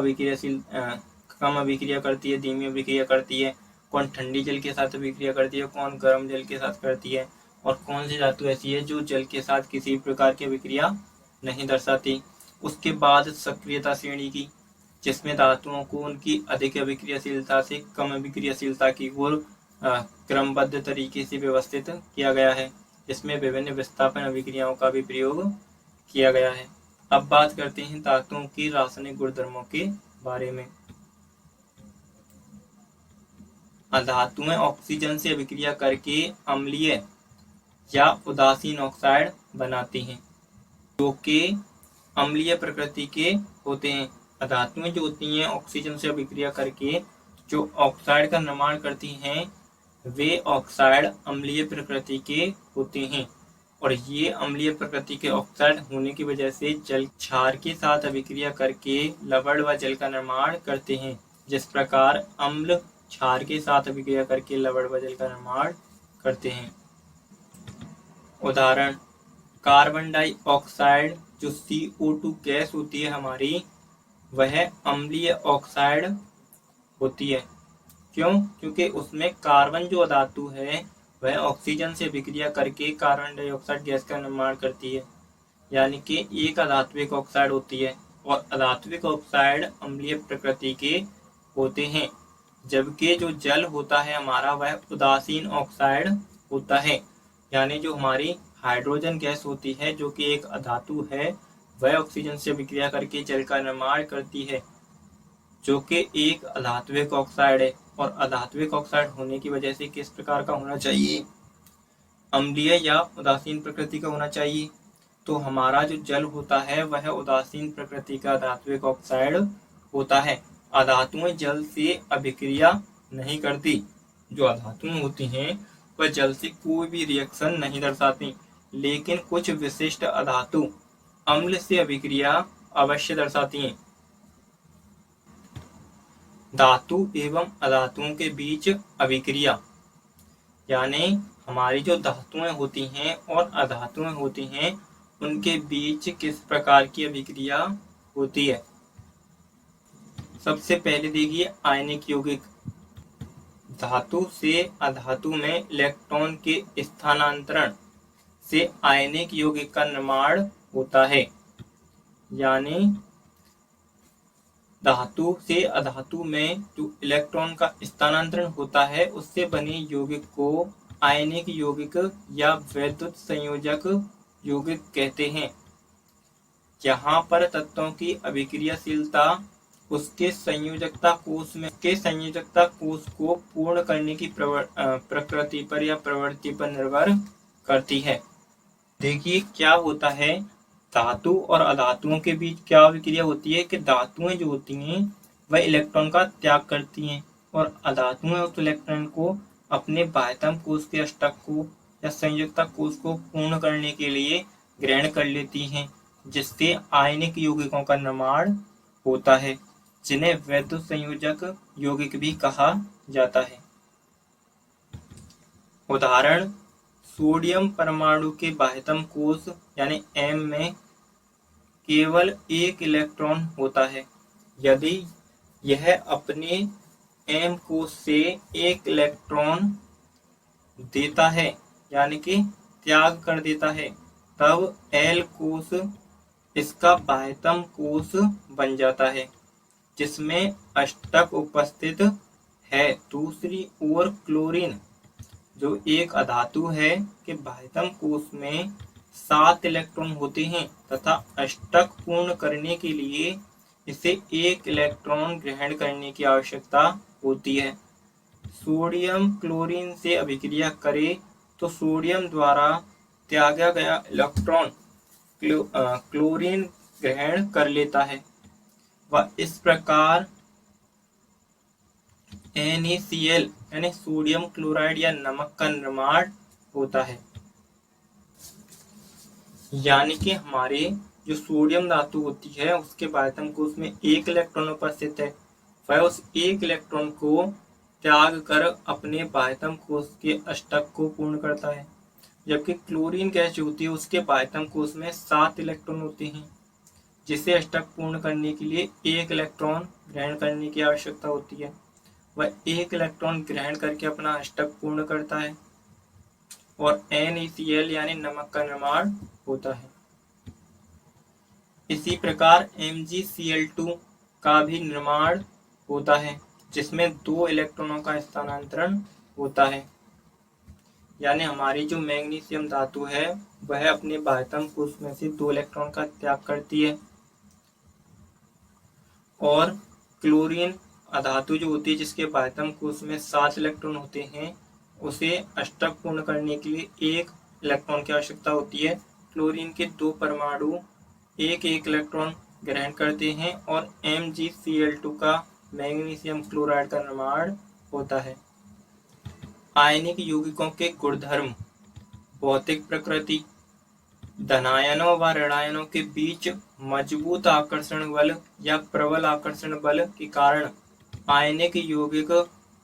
अभिक्रिया करती है, धीमी अभिक्रिया करती है, कौन ठंडी जल के साथ अभिक्रिया करती है, कौन गर्म जल के साथ करती है, और कौन सी धातु ऐसी है जो जल के साथ किसी प्रकार की अभिक्रिया नहीं दर्शाती। उसके बाद सक्रियता श्रेणी की, जिसमें धातुओं को उनकी अधिक अभिक्रियाशीलता से कम अभिक्रियाशीलता की ओर क्रमबद्ध तरीके से व्यवस्थित किया गया है, जिसमें विभिन्न विस्थापन अभिक्रियाओं का भी प्रयोग किया गया है। अब बात करते हैं धातुओं की रासायनिक गुणधर्मों के बारे में। धातुएं ऑक्सीजन से अभिक्रिया करके अम्लीय या उदासीन ऑक्साइड बनाती हैं, जो कि अम्लीय प्रकृति के होते हैं। धातुएं जो होती हैं ऑक्सीजन से अभिक्रिया करके जो ऑक्साइड का निर्माण करती हैं, वे ऑक्साइड अम्लीय प्रकृति के होते हैं, और ये अम्लीय प्रकृति के ऑक्साइड होने की वजह से जल क्षार के साथ अभिक्रिया करके लवण व जल का निर्माण करते हैं। जिस प्रकार अम्ल क्षार के साथ अभिक्रिया करके लवण व जल का निर्माण करते हैं। उदाहरण, कार्बन डाइऑक्साइड जो CO2 गैस होती है हमारी, वह अम्लीय ऑक्साइड होती है। क्यों? क्योंकि उसमें कार्बन जो धातु है वह ऑक्सीजन से अभिक्रिया करके कार्बन डाइऑक्साइड गैस का निर्माण करती है, यानी कि एक अधात्विक ऑक्साइड होती है, और अधात्विक ऑक्साइड अम्लीय प्रकृति के होते हैं। जबकि जो जल होता है हमारा वह उदासीन ऑक्साइड होता है, यानी जो हमारी हाइड्रोजन गैस होती है जो कि एक अधातु है, वह ऑक्सीजन से अभिक्रिया करके जल का निर्माण करती है, जो कि एक अधात्विक ऑक्साइड है। और अधात्विक ऑक्साइड होने की वजह से किस प्रकार का होना चाहिए? अम्लीय या उदासीन प्रकृति का होना चाहिए। तो हमारा जो जल होता है वह उदासीन प्रकृति का धात्विक ऑक्साइड होता है। अधातुएं जल से अभिक्रिया नहीं करती। जो अधातुएं होती हैं वह जल से कोई भी रिएक्शन नहीं दर्शाती, लेकिन कुछ विशिष्ट अधातु अम्ल से अभिक्रिया अवश्य दर्शाती हैं। धातु एवं अधातुओं के बीच अभिक्रिया, यानी हमारी जो धातुएं होती हैं और अधातुएं होती हैं उनके बीच किस प्रकार की अभिक्रिया होती है। सबसे पहले देखिए आयनिक यौगिक। धातु से अधातु में इलेक्ट्रॉन के स्थानांतरण से आयनिक यौगिक का निर्माण होता है, यानी धातु से अधातु में जो इलेक्ट्रॉन का स्थानांतरण होता है उससे बने यौगिक को आयनिक यौगिक या वैद्युत संयोजक यौगिक कहते हैं। यहाँ पर तत्वों की अभिक्रियाशीलता उसके संयोजकता कोष को पूर्ण करने की प्रकृति पर या प्रवृत्ति पर निर्भर करती है। देखिए क्या होता है, धातु और अधातुओं के बीच क्या अभिक्रिया होती है कि धातुएं जो होती हैं वह इलेक्ट्रॉन का त्याग करती हैं, और अधातुएं उस इलेक्ट्रॉन को अपने बाह्यतम कोष के अष्टक को या संयोजकता कोष को पूर्ण करने के लिए ग्रहण कर लेती हैं, जिससे आयनिक यौगिकों का निर्माण होता है, जिन्हें वैद्युत संयोजक यौगिक भी कहा जाता है। उदाहरण, सोडियम परमाणु के बाह्यतम कोष यानी M में केवल एक इलेक्ट्रॉन होता है। यदि यह अपने M कोष से एक इलेक्ट्रॉन देता है, यानी कि त्याग कर देता है, तब L कोष इसका बाह्यतम कोष बन जाता है, जिसमें अष्टक उपस्थित है। दूसरी ओर क्लोरीन जो एक अधातु है के बाह्यतम कोष में 7 इलेक्ट्रॉन होते हैं तथा अष्टक पूर्ण करने के लिए इसे एक इलेक्ट्रॉन ग्रहण करने की आवश्यकता होती है। सोडियम क्लोरीन से अभिक्रिया करे तो सोडियम द्वारा त्यागा गया इलेक्ट्रॉन क्लोरीन ग्रहण कर लेता है व इस प्रकार NaCl यानी सोडियम क्लोराइड या नमक का निर्माण होता है। यानी कि हमारे जो सोडियम धातु होती है उसके बाह्यतम कोश में 1 इलेक्ट्रॉन उपस्थित है, वह उस 1 इलेक्ट्रॉन को त्याग कर अपने बाह्यतम कोश के अष्टक को पूर्ण करता है। जबकि क्लोरीन गैस जो होती है उसके बाह्यतम कोश में 7 इलेक्ट्रॉन होते हैं, जिसे अष्टक पूर्ण करने के लिए 1 इलेक्ट्रॉन ग्रहण करने की आवश्यकता होती है। वह 1 इलेक्ट्रॉन ग्रहण करके अपना अष्टक पूर्ण करता है और NaCl यानी नमक का निर्माण होता है। इसी प्रकार MgCl2 का भी निर्माण होता है, जिसमें 2 इलेक्ट्रॉनों का स्थानांतरण होता है। यानी हमारी जो मैग्नीशियम धातु है वह अपने बाह्यतम कोश में से 2 इलेक्ट्रॉन का त्याग करती है और क्लोरीन अधातु जो होती है जिसके बाह्यतम कोश में 7 इलेक्ट्रॉन होते हैं, उसे अष्टक पूर्ण करने के लिए 1 इलेक्ट्रॉन की आवश्यकता होती है। क्लोरीन के 2 परमाणु 1-1 इलेक्ट्रॉन ग्रहण करते हैं और MgCl2 का मैग्नीशियम क्लोराइड का निर्माण होता है। आयनिक यौगिकों के गुणधर्म, भौतिक प्रकृति, धनायनों व ऋणायनों के बीच मजबूत आकर्षण बल या प्रबल आकर्षण बल के कारण आयनिक यौगिक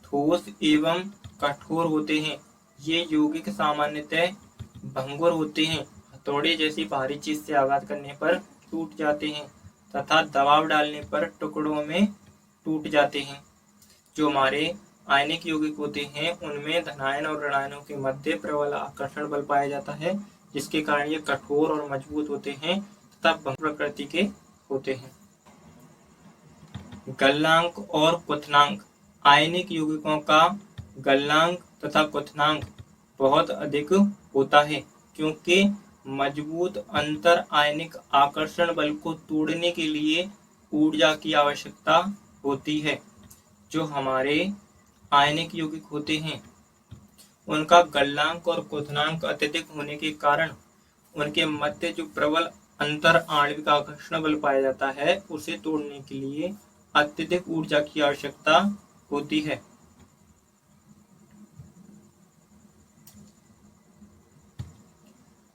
ठोस एवं कठोर होते हैं। ये यौगिक सामान्यतः भंगुर होते हैं, हथौड़े जैसी भारी चीज से आघात करने पर टूट जाते हैं तथा दबाव डालने पर टुकड़ों में टूट जाते हैं। जो हमारे आयनिक यौगिक होते हैं उनमें धनायन और ऋणायनों के मध्य प्रबल आकर्षण बल पाया जाता है, जिसके कारण ये कठोर और मजबूत होते हैं तथा भंगुर प्रकृति के होते हैं। गलनांक और क्वथनांक, आयनिक यौगिकों का गलनांक तथा क्वथनांक बहुत अधिक होता है, क्योंकि मजबूत अंतर आयनिक आकर्षण बल को तोड़ने के लिए ऊर्जा की आवश्यकता होती है। जो हमारे आयनिक यौगिक होते हैं उनका गलनांक और क्वथनांक अत्यधिक होने के कारण उनके मध्य जो प्रबल अंतर आणविक आकर्षण बल पाया जाता है उसे तोड़ने के लिए अत्यधिक ऊर्जा की आवश्यकता होती है।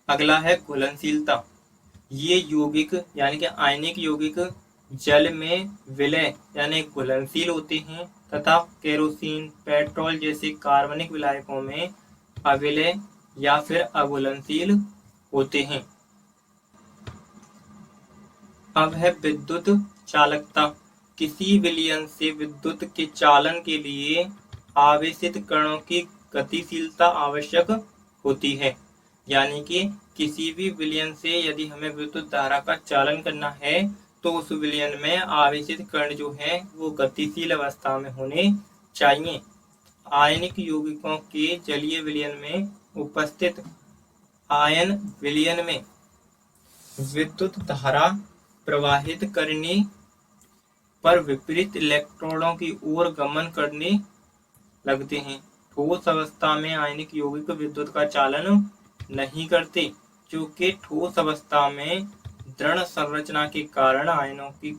अगला है घुलनशीलता। ये यौगिक यानी कि आयनिक यौगिक जल में विलय यानी घुलनशील होते हैं तथा केरोसिन, पेट्रोल जैसे कार्बनिक विलायकों में अविलय या फिर अघुलनशील होते हैं। अब है विद्युत चालकता। किसी विलयन से विद्युत के चालन के लिए आवेशित कणों की गतिशीलता आवश्यक होती है। यानी कि किसी भी विलयन से यदि हमें विद्युत धारा का चालन करना है तो उस विलयन में आवेशित कण जो है वो गतिशील अवस्था में होने चाहिए। आयनिक यौगिकों के जलीय विलयन में उपस्थित आयन विलयन में विद्युत धारा प्रवाहित करने पर विपरीत इलेक्ट्रोडों की ओर गमन करने लगते हैं। ठोस अवस्था में आयनिक यौगिक विद्युत का चालन नहीं करते, क्योंकि ठोस अवस्था में दृढ़ संरचना के कारण आयनों की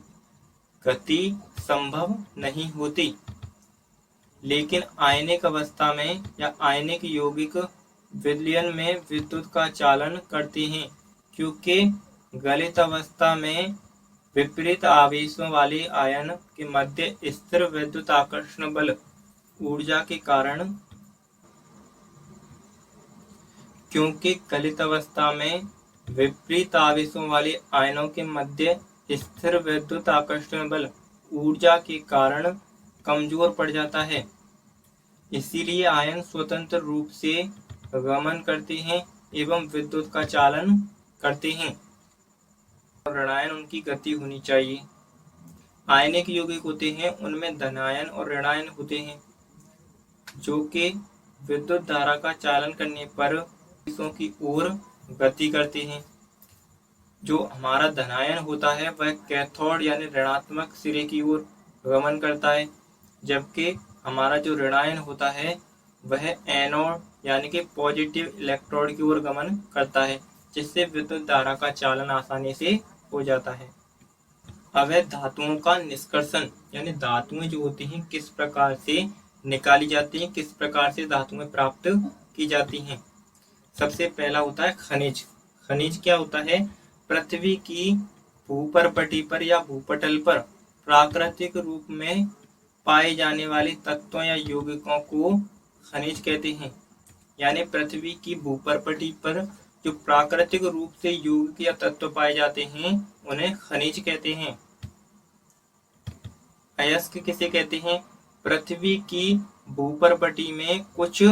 गति संभव नहीं होती। लेकिन आयनिक अवस्था में या आयनिक यौगिक विलयन में विद्युत का चालन करते हैं, क्योंकि गलित अवस्था में विपरीत आवेशों वाले आयन के मध्य स्थिर विद्युत आकर्षण बल ऊर्जा के कारण क्योंकि गलित अवस्था में विपरीत आवेशों वाले आयनों के मध्य स्थिर विद्युत आकर्षण बल ऊर्जा के कारण कमजोर पड़ जाता है। इसीलिए आयन स्वतंत्र रूप से गमन करते हैं एवं विद्युत का चालन करते हैं और ऋणायन उनकी गति होनी चाहिए। आयनिक यौगिक होते हैं उनमें धनायन और ऋणायन होते हैं, जो कि विद्युत धारा का चालन करने पर की ओर गति करते हैं। जो हमारा धनायन होता है वह कैथोड यानी ऋणात्मक सिरे की ओर गमन करता है, जबकि हमारा जो ऋणायन होता है वह एनोड यानी कि पॉजिटिव इलेक्ट्रोड की ओर गमन करता है, जिससे विद्युत धारा का चालन आसानी से हो जाता है। अब है धातुओं का निष्कर्षण, यानी धातुएं जो होती हैं किस प्रकार से निकाली जाती हैं, किस प्रकार से धातुएं प्राप्त की जाती हैं। सबसे पहला होता है खनिज। खनिज क्या होता है? पृथ्वी की भूपरपटी पर या भूपटल पर प्राकृतिक रूप में पाए जाने वाले तत्वों या यौगिकों को खनिज कहते हैं। यानी पृथ्वी की भूपरपटी पर जो प्राकृतिक रूप से यौगिक या तत्व पाए जाते हैं उन्हें खनिज कहते हैं। अयस्क किसे कहते हैं? पृथ्वी की भूपरपटी में कुछ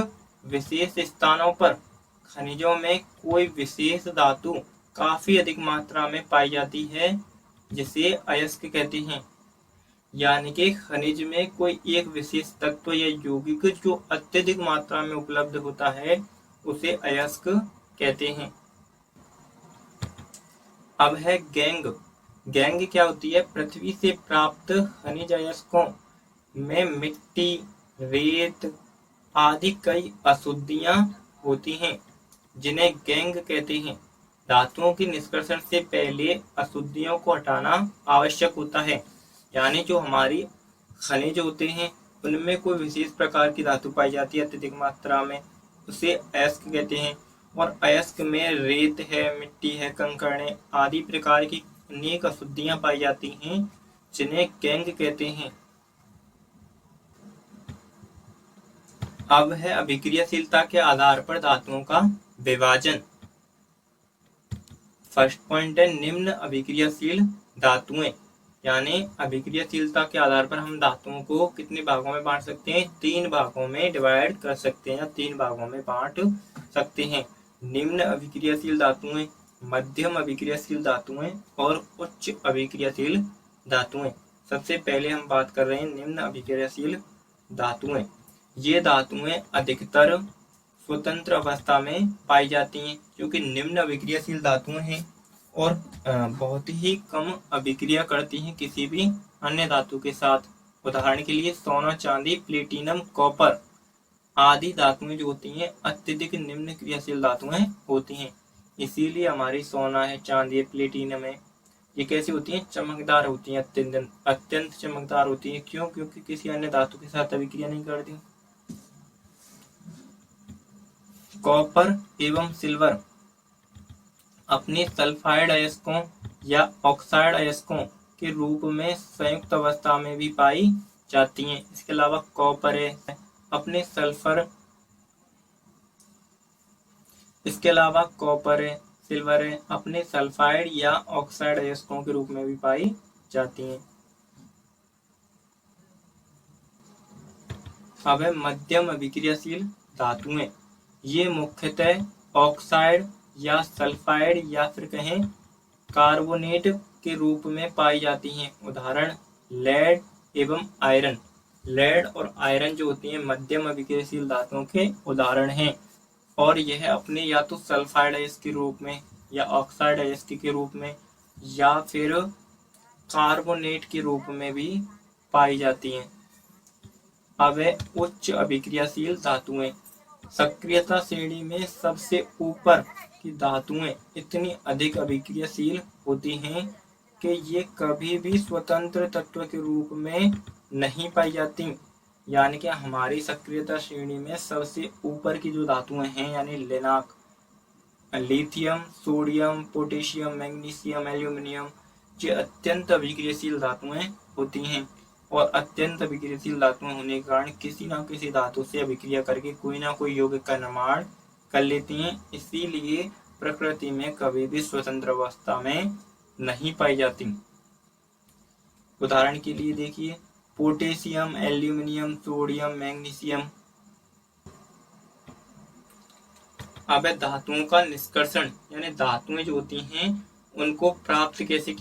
विशेष स्थानों पर खनिजों में कोई विशेष धातु काफी अधिक मात्रा में पाई जाती है, जिसे अयस्क कहते हैं। यानी कि खनिज में कोई एक विशेष तत्व या यौगिक जो अत्यधिक मात्रा में उपलब्ध होता है उसे अयस्क कहते हैं। अब है गैंग। गैंग क्या होती है? पृथ्वी से प्राप्त खनिज अयस्कों में मिट्टी, रेत आदि कई अशुद्धियां होती हैं, जिन्हें गैंग कहते हैं। धातुओं के निष्कर्षण से पहले अशुद्धियों को हटाना आवश्यक होता है। यानी जो हमारी खनिज होते हैं उनमें कोई विशेष प्रकार की धातु पाई जाती है अत्यधिक मात्रा में, उसे अयस्क कहते हैं। और अयस्क में रेत है, मिट्टी है, कंकड़ आदि प्रकार की अनेक अशुद्धियां पाई जाती हैं, जिन्हें गैंग कहते हैं। अब है अभिक्रियाशीलता के आधार पर धातुओं का विभाजन। फर्स्ट पॉइंट है निम्न अभिक्रियाशील धातुएं। यानी अभिक्रियाशीलता के आधार पर हम धातुओं को कितने भागों में बांट सकते हैं? 3 भागों में डिवाइड कर सकते हैं या 3 भागों में बांट सकते हैं। निम्न अभिक्रियाशील धातुएं, मध्यम अभिक्रियाशील धातुएं और उच्च अभिक्रियाशील धातुएं। सबसे पहले हम बात कर रहे हैं निम्न अभिक्रियाशील धातुएं। ये धातुएं अधिकतर स्वतंत्र अवस्था में पाई जाती हैं, क्योंकि निम्न अभिक्रियाशील धातुएं हैं और बहुत ही कम अभिक्रिया करती हैं किसी भी अन्य धातु के साथ। उदाहरण के लिए सोना, चांदी, प्लेटिनम, कॉपर आदि धातुएं जो होती हैं अत्यधिक निम्न क्रियाशील धातुएं होती हैं। इसीलिए हमारी सोना है, चांदी है, प्लेटिनम है, ये कैसी होती हैं? चमकदार होती हैं, अत्यंत चमकदार होती हैं। क्यों? क्योंकि किसी अन्य धातु के साथ अभिक्रिया नहीं करती। कॉपर एवं सिल्वर अपने सल्फाइड अयस्कों या ऑक्साइड अयस्कों के रूप में संयुक्त अवस्था में भी पाई जाती हैं। इसके अलावा कॉपर है अपने सल्फर, इसके अलावा कॉपर है, सिल्वर है अपने सल्फाइड या ऑक्साइड अयस्कों के रूप में भी पाई जाती हैं। अब है मध्यम अभिक्रियाशील धातुएं। ये मुख्यतः ऑक्साइड या सल्फाइड या फिर कहें कार्बोनेट के रूप में पाई जाती हैं। उदाहरण लेड एवं आयरन। लेड और आयरन जो होती हैं मध्यम अभिक्रियाशील धातुओं के उदाहरण हैं, और यह अपने या तो सल्फाइड अयस्क के रूप में या ऑक्साइड अयस्क के रूप में या फिर कार्बोनेट के रूप में भी पाई जाती हैं। अब है उच्च अभिक्रियाशील धातुएं। सक्रियता श्रेणी में सबसे ऊपर की धातुएं इतनी अधिक अभिक्रियाशील होती हैं कि ये कभी भी स्वतंत्र तत्व के रूप में नहीं पाई जाती। यानी कि हमारी सक्रियता श्रेणी में सबसे ऊपर की जो धातुएं हैं, यानी लिनाक, lithium, sodium, potassium, magnesium, aluminium, ये अत्यंत अभिक्रियाशील धातुएं होती हैं। और अत्यंत अभिक्रियाशील धातुएं होने के कारण किसी न किसी धातु से अभिक्रिया करके कोई ना कोई यौगिक का निर्माण कर लेती हैं। इसीलिए प्रकृति में कभी भी स्वतंत्र अवस्था में नहीं पाई जाती। उदाहरण के लिए देखिए पोटेशियम, एल्यूमिनियम, सोडियम, मैग्नीशियम। अब है धातुओं का निष्कर्षण, यानी धातुएं जो होती हैं उनको प्राप्त कैसे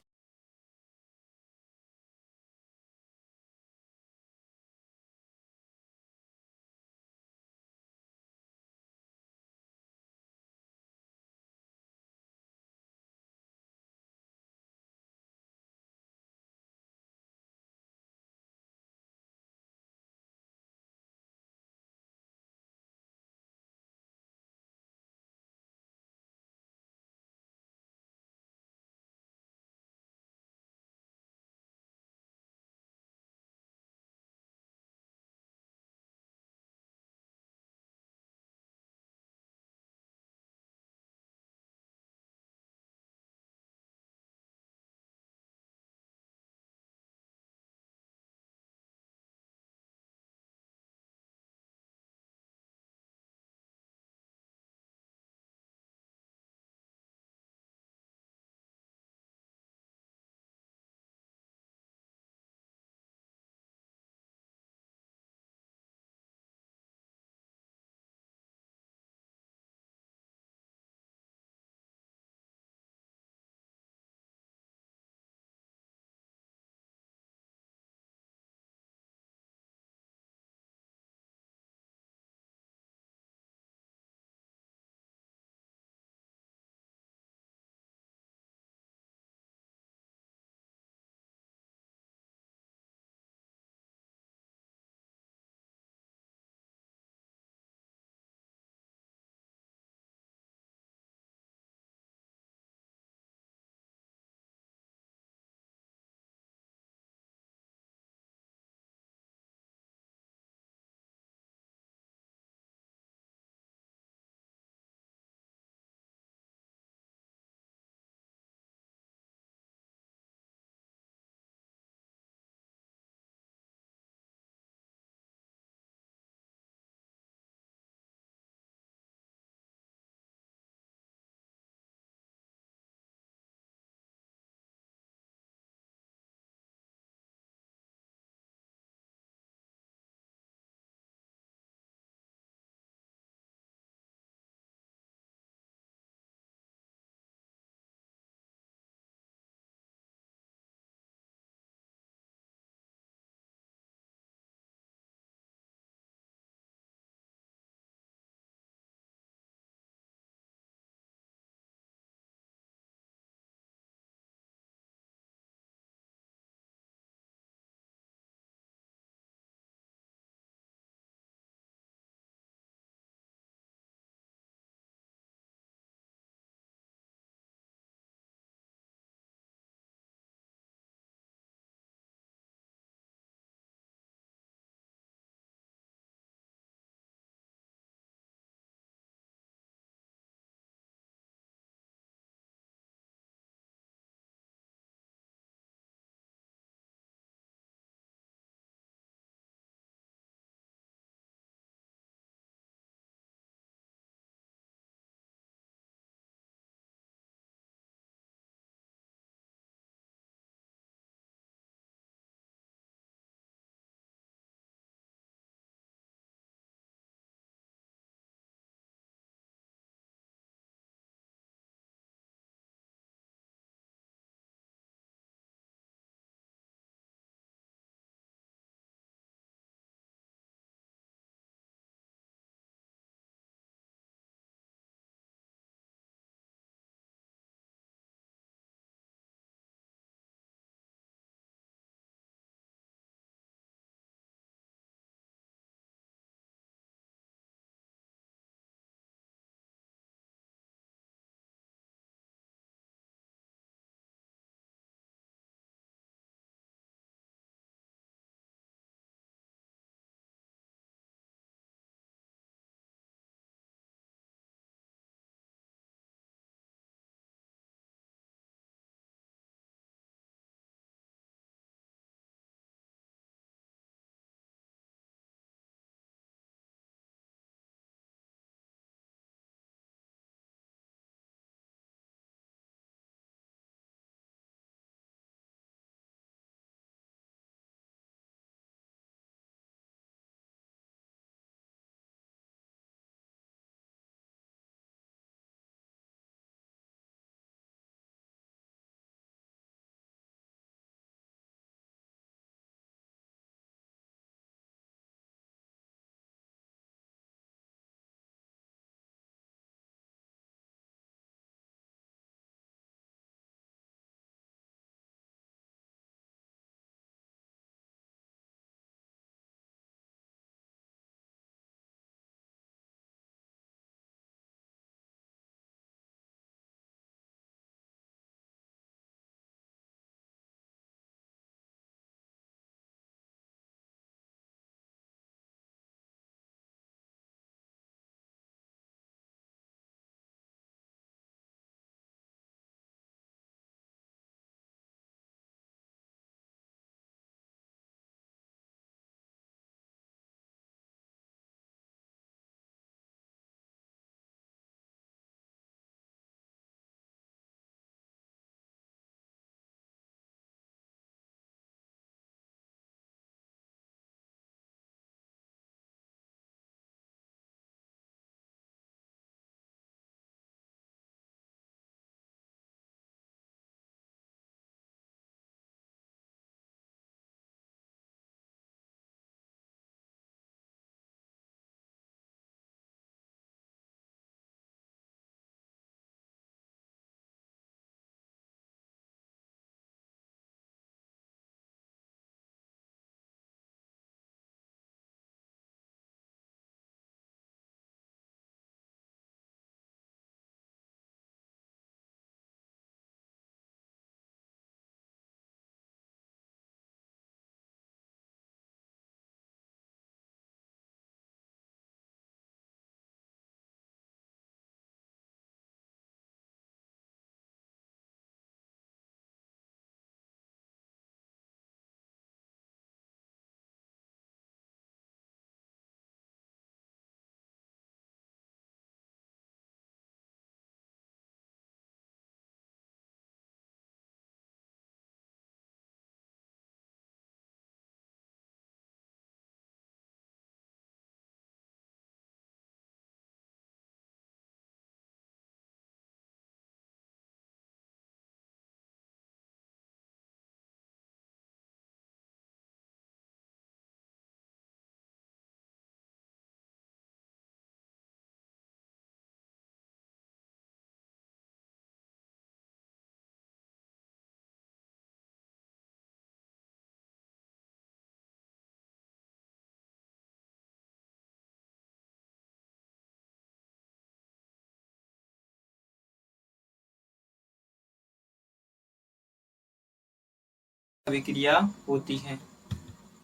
अभिक्रिया होती है।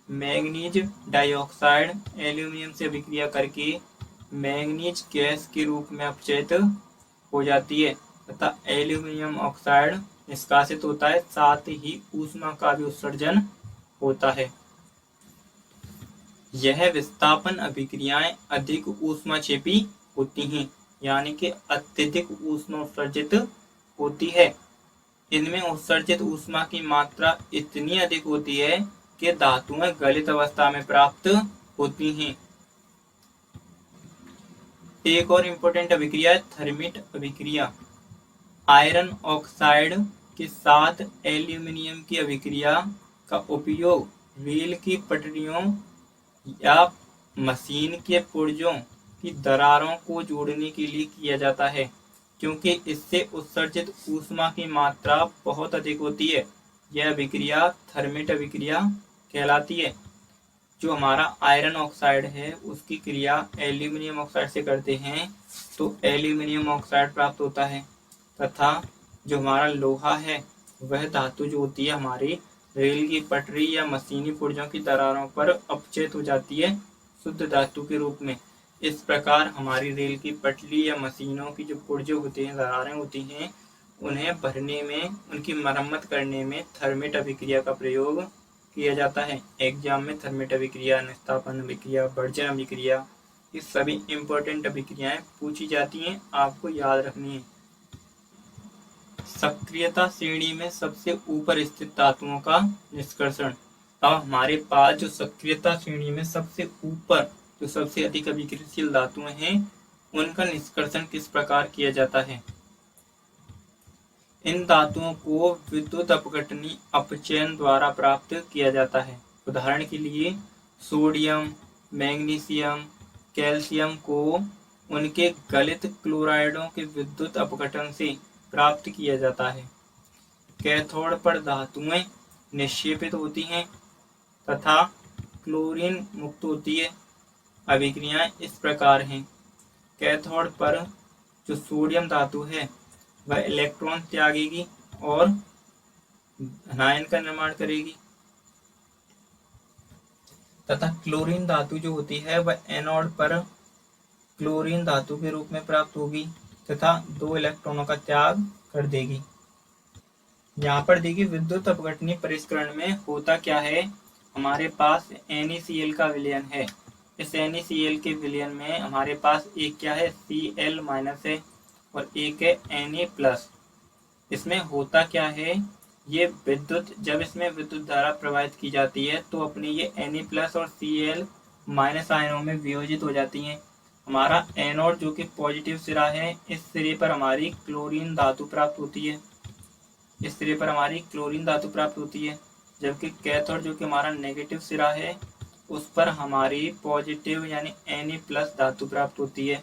मैंगनीज डाइऑक्साइड एल्यूमिनियम से अभिक्रिया करके मैंगनीज गैस के रूप में अपचयित हो जाती है तथा एल्यूमिनियम ऑक्साइड निष्कासित होता है, साथ ही ऊष्मा का भी उत्सर्जन होता है। यह विस्थापन अभिक्रियाएं अधिक ऊष्माक्षेपी होती हैं, यानी कि अत्यधिक ऊष्मा उत्सर्जित होती है। इनमें उत्सर्जित ऊष्मा की मात्रा इतनी अधिक होती है कि धातुएं गलित अवस्था में प्राप्त होती हैं। एक और इम्पोर्टेंट अभिक्रिया है थर्मिट अभिक्रिया। आयरन ऑक्साइड के साथ एल्यूमिनियम की अभिक्रिया का उपयोग रेल की पटरियों या मशीन के पुर्जों की दरारों को जोड़ने के लिए किया जाता है, क्योंकि इससे उत्सर्जित ऊष्मा की मात्रा बहुत अधिक होती है। यह अभिक्रिया थर्मिट अभिक्रिया कहलाती है। जो हमारा आयरन ऑक्साइड है उसकी क्रिया एल्यूमिनियम ऑक्साइड से करते हैं तो एल्यूमिनियम ऑक्साइड प्राप्त होता है, तथा जो हमारा लोहा है वह धातु जो होती है हमारी रेल की पटरी या मशीनी पुर्जों की दरारों पर अपचयित हो जाती है शुद्ध धातु के रूप में। इस प्रकार हमारी रेल की पटरी या मशीनों की जो पुर्जे होती हैं, दरारें होती हैं, उन्हें भरने में, उनकी मरम्मत करने में थर्मिट अभिक्रिया का प्रयोग किया जाता है। एग्जाम में थर्मिट अभिक्रिया, निस्तापन अभिक्रिया, बर्जन अभिक्रिया, ये सभी इंपॉर्टेंट अभिक्रियाएं पूछी जाती हैं, आपको याद रखनी है। सक्रियता श्रेणी में सबसे ऊपर स्थित धातुओं का निष्कर्षण। अब हमारे पास जो सक्रियता श्रेणी में सबसे ऊपर जो सबसे अधिक अभिक्रियाशील धातुएं हैं उनका निष्कर्षण किस प्रकार किया जाता है। इन धातुओं को विद्युत अपघटनी अपचयन द्वारा प्राप्त किया जाता है। उदाहरण के लिए सोडियम, मैग्नीशियम, कैल्शियम को उनके गलित क्लोराइडों के विद्युत अपघटन से प्राप्त किया जाता है। कैथोड पर धातुएं निक्षेपित होती हैं तथा क्लोरीन मुक्त होती है। अभिक्रियाएं इस प्रकार हैं। कैथोड पर जो सोडियम धातु है वह इलेक्ट्रॉन त्यागेगी और धनायन का निर्माण करेगी, तथा क्लोरीन धातु जो होती है वह एनोड पर क्लोरीन धातु के रूप में प्राप्त होगी तथा 2 इलेक्ट्रॉनों का त्याग कर देगी। यहाँ पर देखिए विद्युत अपघटनी परिष्करण में होता क्या है, हमारे पास NaCl का विलयन है। इस NaCl के विलयन में हमारे पास एक क्या है, Cl- है और एक है Na+। इसमें होता क्या है, ये विद्युत, जब इसमें विद्युत धारा प्रवाहित की जाती है तो अपने ये Na+ और Cl- आयनों में वियोजित हो जाती हैं। हमारा एनोड जो कि पॉजिटिव सिरा है, इस सिरे पर हमारी क्लोरीन धातु प्राप्त होती है, इस सिरे पर हमारी क्लोरीन धातु प्राप्त होती है, जबकि कैथोड जो कि हमारा नेगेटिव सिरा है उस पर हमारी पॉजिटिव यानी Na+ धातु प्राप्त होती है।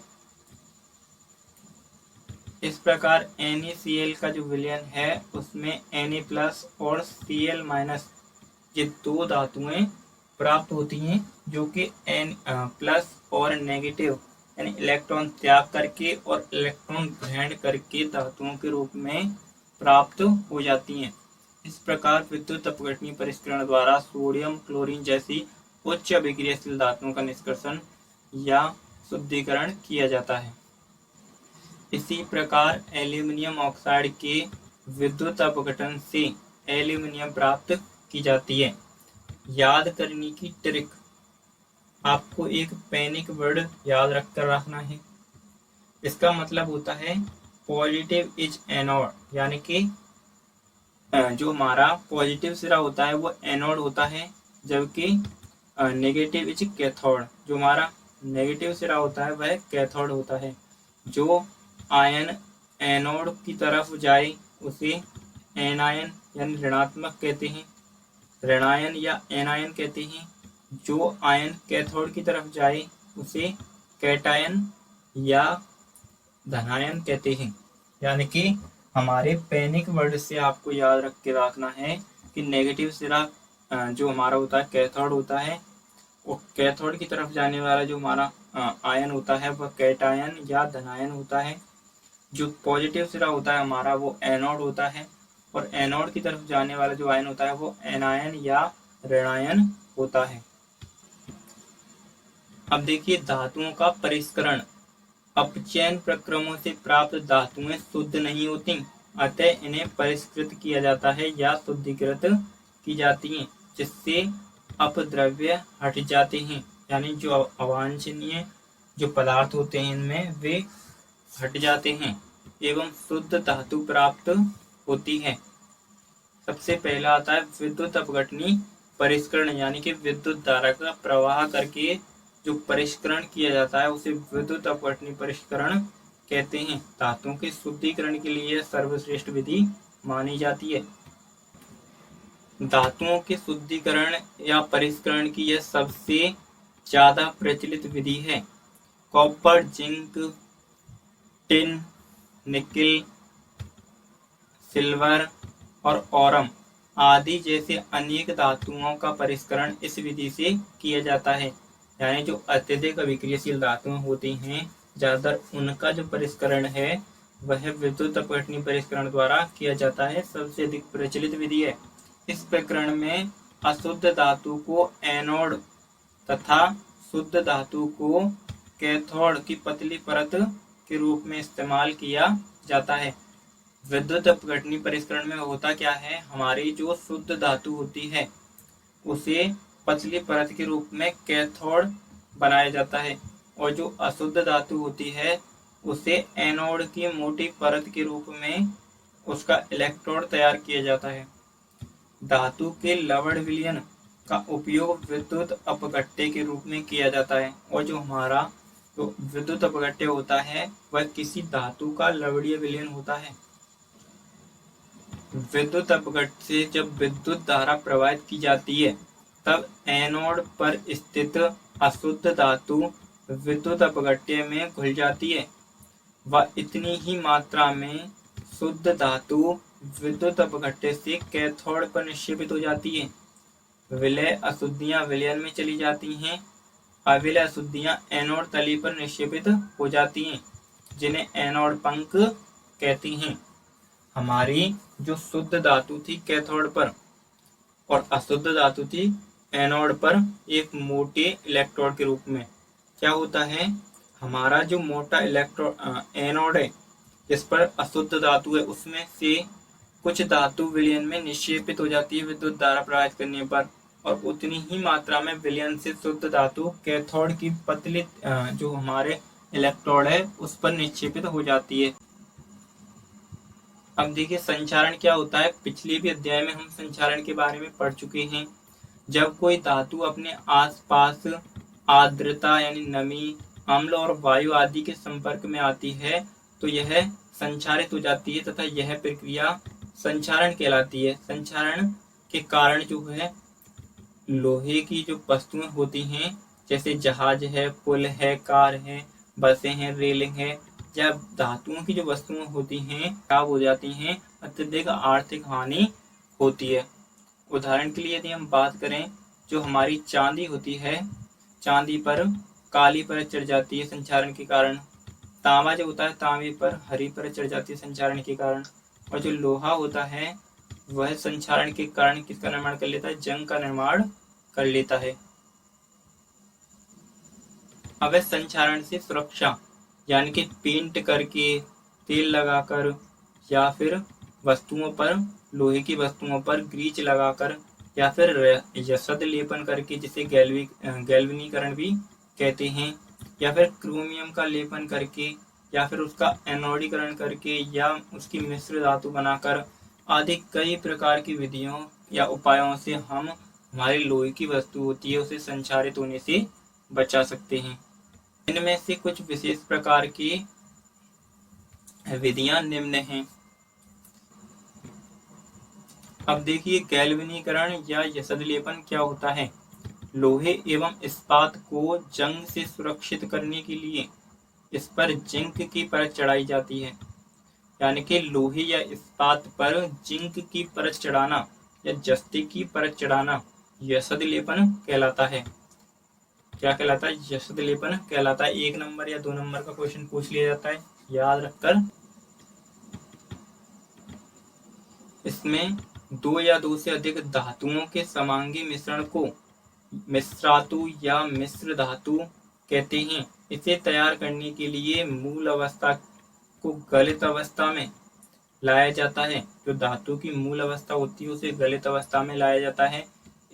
इस प्रकार NaCl का जो विलयन है उसमें Na+ और Cl- ये 2 धातुएं प्राप्त होती हैं, जो कि N+ और नेगेटिव यानी इलेक्ट्रॉन त्याग करके और इलेक्ट्रॉन ग्रहण करके धातुओं के रूप में प्राप्त हो जाती हैं। इस प्रकार विद्युत अपघटनी परिष्करण द्वारा सोडियम, क्लोरीन जैसी उच्च अभिक्रियाशील धातुओं का निष्कर्षण या शुद्धिकरण किया जाता है। इसी प्रकार एल्यूमिनियम ऑक्साइड के विद्युत अपघटन से एल्यूमिनियम प्राप्त की जाती है। याद करने की ट्रिक, आपको एक पैनिक वर्ड याद रखकर रखना है। इसका मतलब होता है पॉजिटिव इज एनोड, यानी कि जो हमारा पॉजिटिव सिरा होता है वो एनोड होता है, जबकि नेगेटिव इज कैथोड, जो हमारा नेगेटिव सिरा होता है वह कैथोड होता है। जो आयन एनोड की तरफ जाए उसे एनायन यानी ऋणात्मक कहते हैं, ऋणायन या एनायन कहते हैं। जो आयन कैथोड की तरफ जाए उसे कैटायन या धनायन कहते हैं। यानी कि हमारे पैनिक वर्ड से आपको याद रख के रखना है कि नेगेटिव सिरा जो हमारा होता है कैथोड होता है, वो कैथोड की तरफ जाने वाला जो हमारा आयन होता है वह कैटायन या धनायन होता है। जो पॉजिटिव सिरा होता है हमारा वो एनोड होता है, और एनोड की तरफ जाने वाला जो आयन होता है वो एनायन या ऋणायन होता है। अब देखिए धातुओं का परिष्करण। अपचयन प्रक्रमों से प्राप्त धातुएं शुद्ध नहीं होती, अतः इन्हें परिष्कृत किया जाता है या शुद्धिकृत की जाती हैं, जिससे अपद्रव्य हट जाते हैं, यानी जो अवांछनीय जो पदार्थ होते हैं इनमें वे हट जाते हैं एवं शुद्ध धातु प्राप्त होती है। सबसे पहला आता है विद्युत अपघटनी परिष्करण, यानी कि विद्युत धारा का प्रवाह करके जो परिष्करण किया जाता है उसे विद्युत अपघटनी परिष्करण कहते हैं। धातुओं के शुद्धिकरण के लिए सर्वश्रेष्ठ विधि मानी जाती है। धातुओं के शुद्धिकरण या परिष्करण की यह सबसे ज्यादा प्रचलित विधि है। Copper, zinc, tin, nickel, silver और औरम आदि जैसे अनेक धातुओं का परिष्करण इस विधि से किया जाता है। यानी जो अत्यधिक अभिक्रियाशील धातुएं होती हैं ज्यादातर उनका जो परिष्करण है वह विद्युत अपघटनी परिष्करण द्वारा किया जाता है, सबसे अधिक प्रचलित विधि है। इस प्रकरण में अशुद्ध धातु को एनोड तथा शुद्ध धातु को कैथोड की पतली परत के रूप में इस्तेमाल किया जाता है। विद्युत अपघटनी परिष्करण में होता क्या है, हमारी जो शुद्ध धातु होती है उसे पतली परत के रूप में कैथोड बनाया जाता है और जो अशुद्ध धातु होती है उसे एनोड की मोटी परत के रूप में उसका इलेक्ट्रोड तैयार किया जाता है। धातु के लवण विलयन का उपयोग विद्युत अपघट्य के रूप में किया जाता है और जो हमारा जो विद्युत अपघट्य होता है वह किसी धातु का लवणीय विलयन होता है। विद्युत अपघट्य से जब विद्युत धारा प्रवाहित की जाती है तब एनोड पर स्थित अशुद्ध धातु विद्युत अपघट्य में घुल जाती है व इतनी ही मात्रा में शुद्ध धातु विद्युत अपघट्य से कैथोड पर निक्षेपित हो जाती है। विलय अशुद्धियां विलयन में चली जाती हैं, अविलय अशुद्धियां एनोड तली पर निक्षेपित हो जाती हैं, जिन्हें एनोड पंख कहती हैं। हमारी जो शुद्ध धातु थी कैथोड पर और अशुद्ध धातु थी एनोड पर एक मोटे इलेक्ट्रोड के रूप में। क्या होता है, हमारा जो मोटा एनोड है जिस पर अशुद्ध धातु है उसमें से कुछ धातु विलयन में निक्षेपित हो जाती है विद्युत धारा प्रवाहित करने पर और उतनी ही मात्रा में विलयन से शुद्ध धातु कैथोड की पतली जो हमारे इलेक्ट्रोड है उस पर निक्षेपित हो जाती है। अब देखिए संचारण क्या होता है। पिछले भी अध्याय में हम संचारण के बारे में पढ़ चुके हैं। जब कोई धातु अपने आसपास आर्द्रता यानी नमी, अम्ल और वायु आदि के संपर्क में आती है तो यह संचारित हो जाती है तथा यह प्रक्रिया संचारण कहलाती है। संचारण के कारण जो है लोहे की जो वस्तुएं होती हैं जैसे जहाज है, पुल है, कार है, बसें हैं, रेलिंग है, जब धातुओं की जो वस्तुएं होती हैं खराब हो जाती हैं अत्यधिक आर्थिक हानि होती है। उदाहरण के लिए यदि हम बात करें जो हमारी चांदी होती है, चांदी पर काली परत चढ़ जाती है संचारण के कारण। तांबा जो होता है तांबे पर हरी परत चढ़ जाती है संचारण के कारण। और जो लोहा होता है वह संचारण के कारण किसका निर्माण कर लेता है, जंग का निर्माण कर लेता है। अब संचारण से सुरक्षा यानी कि पेंट करके, तेल लगाकर या फिर वस्तुओं पर, लोहे की वस्तुओं पर ग्रीज लगाकर या फिर यशद लेपन करके जिसे गैल्वेनीकरण भी कहते हैं, या फिर क्रोमियम का लेपन करके या फिर उसका एनोडीकरण करके या उसकी मिश्र धातु बनाकर आदि कई प्रकार की विधियों या उपायों से हम हमारी लोहे की वस्तु होती है उसे संचारित होने से बचा सकते हैं। इनमें से कुछ विशेष प्रकार की विधियां निम्न हैं। अब देखिए गैल्वेनीकरण या यशद लेपन क्या होता है। लोहे एवं इस्पात को जंग से सुरक्षित करने के लिए इस पर जिंक की परत चढ़ाई जाती है। यानी कि लोहे या इस्पात पर जिंक की परत चढ़ाना या जस्ते की परत चढ़ाना यशद लेपन कहलाता है। क्या कहलाता है, यशद लेपन कहलाता है। 1 नंबर या 2 नंबर का क्वेश्चन पूछ लिया जाता है, याद रखकर इसमें दो या दो से अधिक धातुओं के समांगी मिश्रण को मिश्रातु या मिश्र धातु कहते हैं। इसे तैयार करने के लिए मूल अवस्था को गलित अवस्था में लाया जाता है। जो धातु की मूल अवस्था होती है उसे गलित अवस्था में लाया जाता है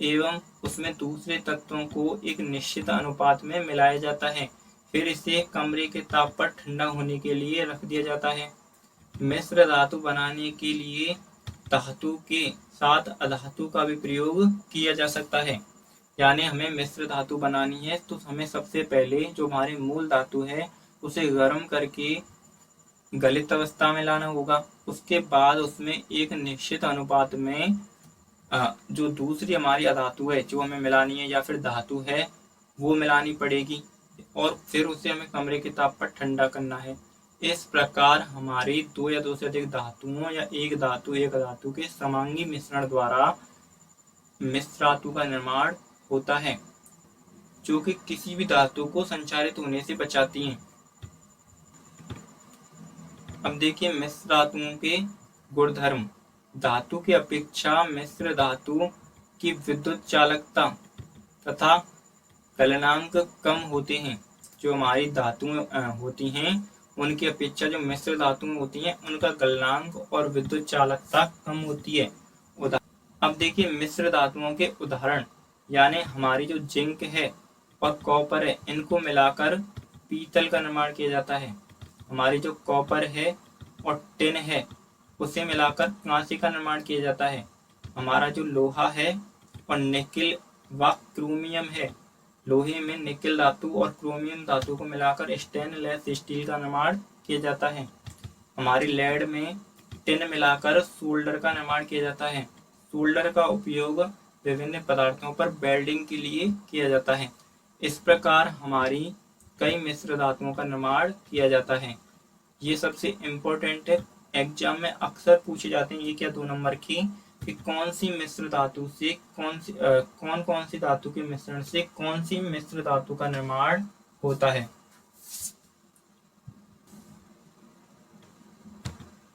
एवं उसमें दूसरे तत्वों को एक निश्चित अनुपात में मिलाया जाता है। फिर इसे कमरे के ताप पर ठंडा होने के लिए रख दिया जाता है। मिश्र धातु बनाने के लिए धातु के साथ अधातु का भी प्रयोग किया जा सकता है। यानी हमें मिश्र धातु बनानी है तो हमें सबसे पहले जो हमारी मूल धातु है उसे गर्म करके गलित अवस्था में लाना होगा। उसके बाद उसमें एक निश्चित अनुपात में जो दूसरी हमारी अधातु है जो हमें मिलानी है या फिर धातु है वो मिलानी पड़ेगी और फिर उसे हमें कमरे के ताप पर ठंडा करना है। इस प्रकार हमारी दो या दो से अधिक धातुओं या एक धातु के समांगी मिश्रण द्वारा मिश्रातु का निर्माण होता है जो कि किसी भी धातु को संचारित होने से बचाती हैं। अब देखिए मिश्र धातुओं के गुणधर्म। धातु की अपेक्षा मिश्र धातु की विद्युत चालकता तथा गलनांक कम होते हैं। जो हमारी धातुएं होती हैं उनकी अपेक्षा जो मिश्र धातुएं होती हैं उनका गलनांक और विद्युत चालकता कम होती है। अब देखिए मिश्र धातुओं के उदाहरण, यानी हमारी जो जिंक है और कॉपर है इनको मिलाकर पीतल का निर्माण किया जाता है। हमारी जो कॉपर है और टिन है उसे मिलाकर कांसे का निर्माण किया जाता है। हमारा जो लोहा है और निकिल व क्रोमियम है, लोहे में निकिल धातु और क्रोमियम धातु को मिलाकर स्टेनलेस स्टील का निर्माण किया जाता है। हमारी लेड में टिन मिलाकर सोल्डर का निर्माण किया जाता है। सोल्डर का उपयोग विभिन्न पदार्थों पर वेल्डिंग के लिए किया जाता है। इस प्रकार हमारी कई मिश्र धातुओं का निर्माण किया जाता है। ये सबसे इम्पोर्टेंट है, एग्जाम में अक्सर पूछे जाते हैं ये क्या 2 नंबर की, कि कौन सी मिश्र धातु से कौन सी धातु के मिश्रण से कौन सी मिश्र धातु का निर्माण होता है।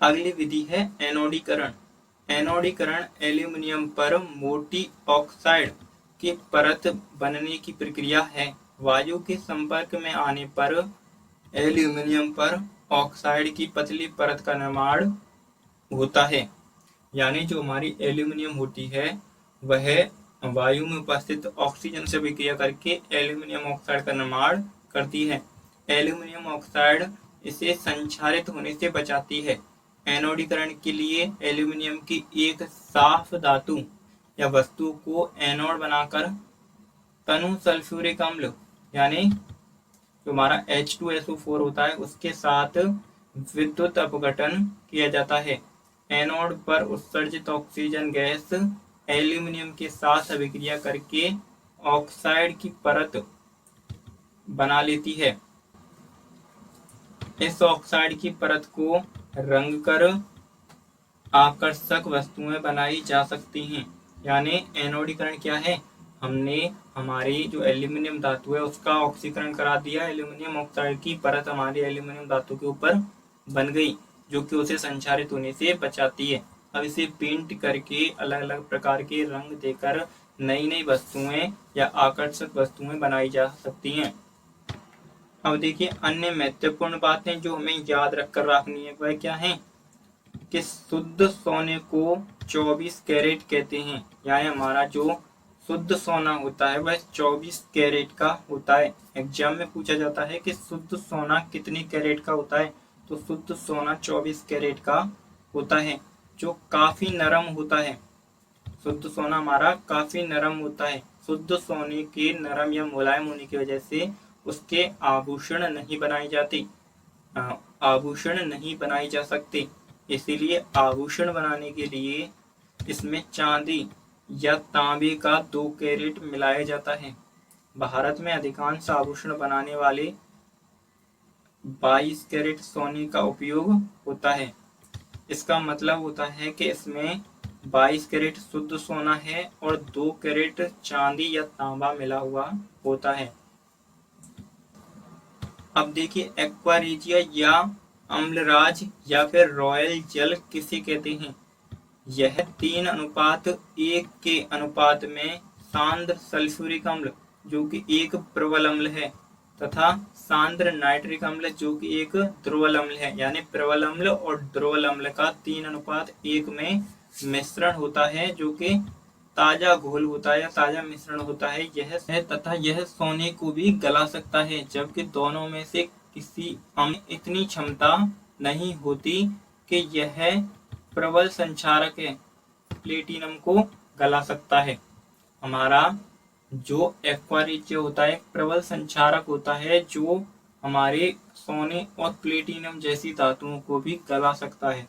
अगली विधि है एनोडीकरण। एनोडीकरण एल्यूमिनियम पर मोटी ऑक्साइड की परत बनने की प्रक्रिया है। वायु के संपर्क में आने पर एल्यूमिनियम पर ऑक्साइड की पतली परत का निर्माण होता है। यानी जो हमारी एल्यूमिनियम होती है वह वायु में उपस्थित ऑक्सीजन से विक्रिया करके एल्यूमिनियम ऑक्साइड का निर्माण करती है। एल्यूमिनियम ऑक्साइड इसे संक्षारित होने से बचाती है। एनोडीकरण के लिए एल्यूमिनियम की एक साफ धातु या वस्तु को एनोड बनाकर तनु सल्फ्यूरिक अम्ल यानी जो हमारा H2SO4 होता है उसके साथ विद्युत अपघटन किया जाता है। एनोड पर उत्सर्जित ऑक्सीजन गैस एल्यूमिनियम के साथ अभिक्रिया करके ऑक्साइड की परत बना लेती है। इस ऑक्साइड की परत को रंग कर आकर्षक वस्तुएं बनाई जा सकती हैं। यानी एनोडीकरण क्या है, हमने हमारी जो एल्यूमिनियम धातु है उसका ऑक्सीकरण करा दिया, एल्यूमिनियम ऑक्साइड की परत हमारी एल्यूमिनियम धातु के ऊपर बन गई जो कि उसे संक्षारित होने से बचाती है। अब इसे पेंट करके अलग अलग प्रकार के रंग देकर नई नई वस्तुएं या आकर्षक वस्तुएं बनाई जा सकती हैं। अब देखिए अन्य महत्वपूर्ण बातें जो हमें याद रखकर रखनी है वह क्या है कि शुद्ध सोने को 24 कैरेट कहते हैं। यानी हमारा जो शुद्ध सोना होता है वह 24 कैरेट का होता है। एग्जाम में पूछा जाता है कि शुद्ध सोना कितने कैरेट का होता है, तो शुद्ध सोना 24 कैरेट का होता है जो काफी नरम होता है। शुद्ध सोना हमारा काफी नरम होता है। शुद्ध सोने के नरम या मुलायम होने की वजह से उसके आभूषण नहीं बनाए जाते, आभूषण नहीं बनाए जा सकते। इसीलिए आभूषण बनाने के लिए इसमें चांदी या तांबे का 2 कैरेट मिलाया जाता है। भारत में अधिकांश आभूषण बनाने वाले 22 कैरेट सोने का उपयोग होता है। इसका मतलब होता है कि इसमें 22 कैरेट शुद्ध सोना है और 2 कैरेट चांदी या तांबा मिला हुआ होता है। अब देखिए एक्वारेजिया या अम्लराज या फिर रॉयल जल किसे कहते हैं। यह 3:1 के अनुपात में सांद्र सल्फ्यूरिक अम्ल जो कि एक प्रबल अम्ल है तथा सांद्र नाइट्रिक अम्ल जो कि एक ध्रुवल अम्ल है, यानी प्रबल अम्ल और ध्रुवल अम्ल का 3:1 में मिश्रण होता है जो कि ताजा घोल होता है या ताजा मिश्रण होता है यह है, तथा यह सोने को भी गला सकता है, जबकि दोनों में से किसी अम्ल में इतनी क्षमता नहीं होती कि यह प्रबल संक्षारक है प्लेटिनम को गला सकता है। हमारा जो एक्वा रिजिया होता है प्रबल संक्षारक होता है जो हमारे सोने और प्लेटिनम जैसी धातुओं को भी गला सकता है।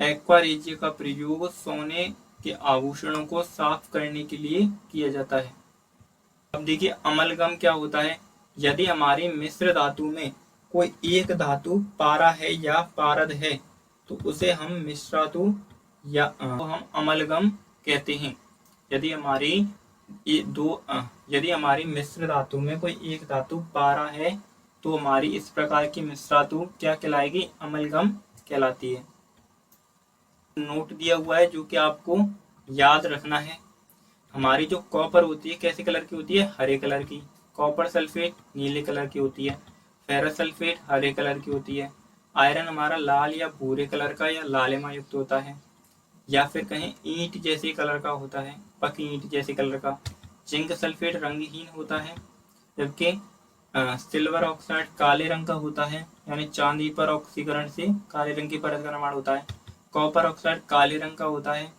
एक्वा रिजिया का प्रयोग सोने के आभूषणों को साफ करने के लिए किया जाता है। अब देखिए अमलगम क्या होता है। यदि हमारी मिश्र धातु में कोई एक धातु पारा है या पारद है तो उसे हम मिश्रातु या तो हम अमलगम कहते हैं। यदि हमारी मिश्र धातु में कोई एक धातु पारा है तो हमारी इस प्रकार की मिश्रातु क्या कहलाएगी, अमलगम कहलाती है। नोट दिया हुआ है जो कि आपको याद रखना है। हमारी जो कॉपर होती है कैसे कलर की होती है, हरे कलर की। कॉपर सल्फेट नीले कलर की होती है। फेरस सल्फेट हरे कलर की होती है। आयरन हमारा लाल या भूरे कलर का या लालिमा युक्त होता है, या फिर कहें ईंट जैसे कलर का होता है, पकी ईंट जैसे कलर का। जिंक सल्फेट रंगहीन होता है, जबकि सिल्वर ऑक्साइड काले रंग का होता है, यानी चांदी पर ऑक्सीकरण से काले रंग की परत का निर्माण होता है। कॉपर ऑक्साइड काले रंग का होता है।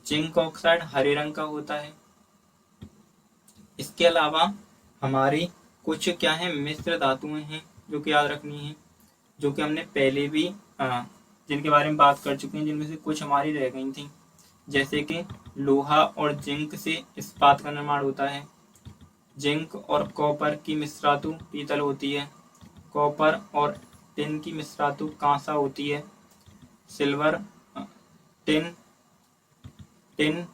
जिंक ऑक्साइड हरे रंग का होता है। इसके अलावा हमारी कुछ क्या है मिश्र धातुएं हैं जो कि याद रखनी है, जो कि हमने पहले भी जिनके बारे में बात कर चुके हैं, जिनमें से कुछ हमारी रह गई थी, जैसे कि लोहा और जिंक से इस्पात का निर्माण होता है। जिंक और कॉपर की मिश्रातु पीतल होती है। कॉपर और टिन की मिश्रातु कांसा होती है। सिल्वर टिन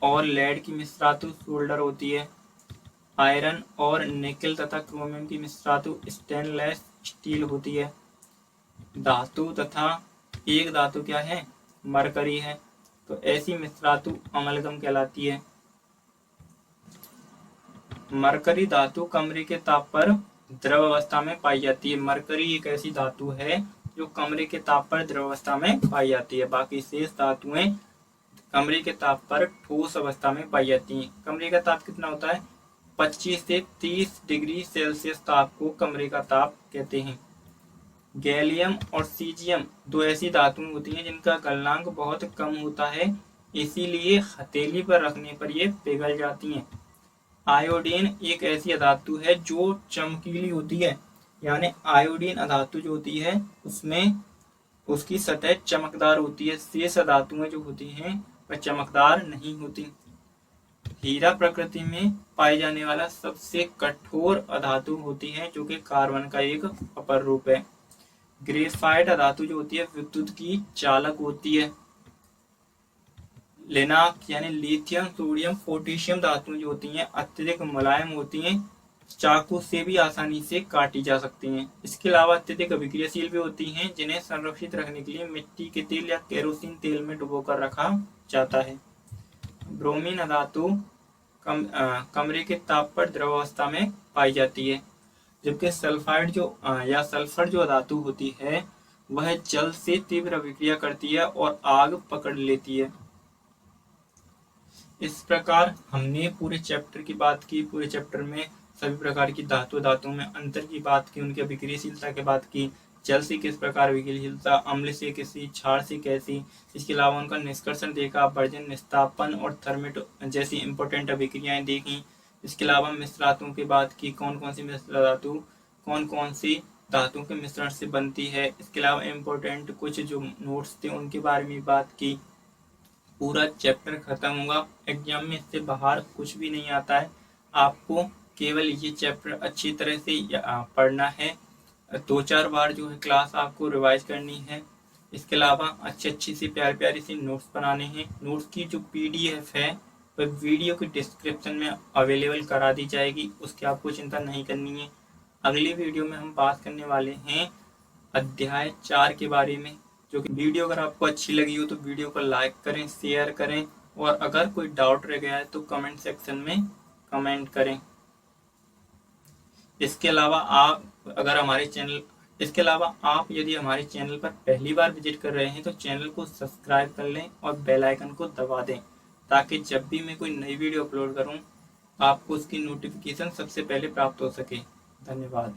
और लेड की मिश्रातु सोल्डर होती है। आयरन और निकेल तथा क्रोमियम की मिश्रातु स्टेनलेस स्टील होती है। धातु तथा एक धातु क्या है, मरकरी है, तो ऐसी मिश्रातु अमलगम कहलाती है। मरकरी धातु कमरे के ताप पर द्रव अवस्था में पाई जाती है। मरकरी एक ऐसी धातु है जो कमरे के ताप पर द्रव अवस्था में पाई जाती है। बाकी शेष धातुएं कमरे के ताप पर ठोस अवस्था में पाई जाती हैं। कमरे का ताप कितना होता है, 25 से 30 डिग्री सेल्सियस ताप को कमरे का ताप कहते हैं। गैलियम और सीजियम दो ऐसी धातुएं होती हैं जिनका गलनांक बहुत कम होता है, इसीलिए हथेली पर रखने पर ये पिघल जाती हैं। आयोडीन एक ऐसी अधातु है जो चमकीली होती है, यानी आयोडीन अधातु जो होती है उसमें उसकी सतह चमकदार होती है। शेष धातुएं जो होती हैं वह चमकदार नहीं होती। हीरा प्रकृति में पाए जाने वाला सबसे कठोर अधातु होती है जो कि कार्बन का एक अपर रूप है। ग्रेफाइट अधातु जो होती है विद्युत की चालक होती है। लिनाक यानी लिथियम सोडियम पोटेशियम धातुएं जो होती हैं अत्यधिक मुलायम होती हैं, चाकू से भी आसानी से काटी जा सकती हैं। इसके अलावा अत्यधिक अभिक्रियाशील भी होती हैं, जिन्हें संरक्षित रखने के लिए मिट्टी के तेल या केरोसिन तेल में डुबोकर रखा जाता है। ब्रोमीन अधातु कमरे के ताप पर द्रव अवस्था में पाई जाती है, जबकि सल्फाइड या सल्फर जो धातु होती है वह जल से तीव्र अभिक्रिया करती है और आग पकड़ लेती है। इस प्रकार हमने पूरे चैप्टर की बात की। पूरे चैप्टर में सभी प्रकार की धातुओं में अंतर की बात की, उनकी अभिक्रियाशीलता की बात की, जल से किस प्रकार अभिक्रियाशीलता, अम्ल से किसी, क्षार से कैसी, इसके अलावा उनका निष्कर्षण देखा, वर्जन, निस्तापन और थर्मेट जैसी इंपॉर्टेंट अभिक्रियाएं देखी। इसके अलावा मिश्रातों की बात की, कौन कौन सी मिश्र धातु कौन कौन सी धातुओं के मिश्रण से बनती है। इसके अलावा इम्पोर्टेंट कुछ जो नोट्स थे उनके बारे में बात की। पूरा चैप्टर खत्म होगा। एग्जाम में इससे बाहर कुछ भी नहीं आता है, आपको केवल ये चैप्टर अच्छी तरह से पढ़ना है। 2-4 बार जो है क्लास आपको रिवाइज करनी है। इसके अलावा अच्छी सी प्यारी सी नोट्स बनाने हैं। नोट्स की जो PDF है वह वीडियो के डिस्क्रिप्शन में अवेलेबल करा दी जाएगी, उसकी आपको चिंता नहीं करनी है। अगली वीडियो में हम बात करने वाले हैं अध्याय 4 के बारे में। जो कि वीडियो अगर आपको अच्छी लगी हो तो वीडियो को लाइक करें, शेयर करें, और अगर कोई डाउट रह गया है तो कमेंट सेक्शन में कमेंट करें। इसके अलावा आप यदि हमारे चैनल पर पहली बार विजिट कर रहे हैं तो चैनल को सब्सक्राइब कर लें और बेल आइकन को दबा दें, ताकि जब भी मैं कोई नई वीडियो अपलोड करूं आपको उसकी नोटिफिकेशन सबसे पहले प्राप्त हो सके। धन्यवाद।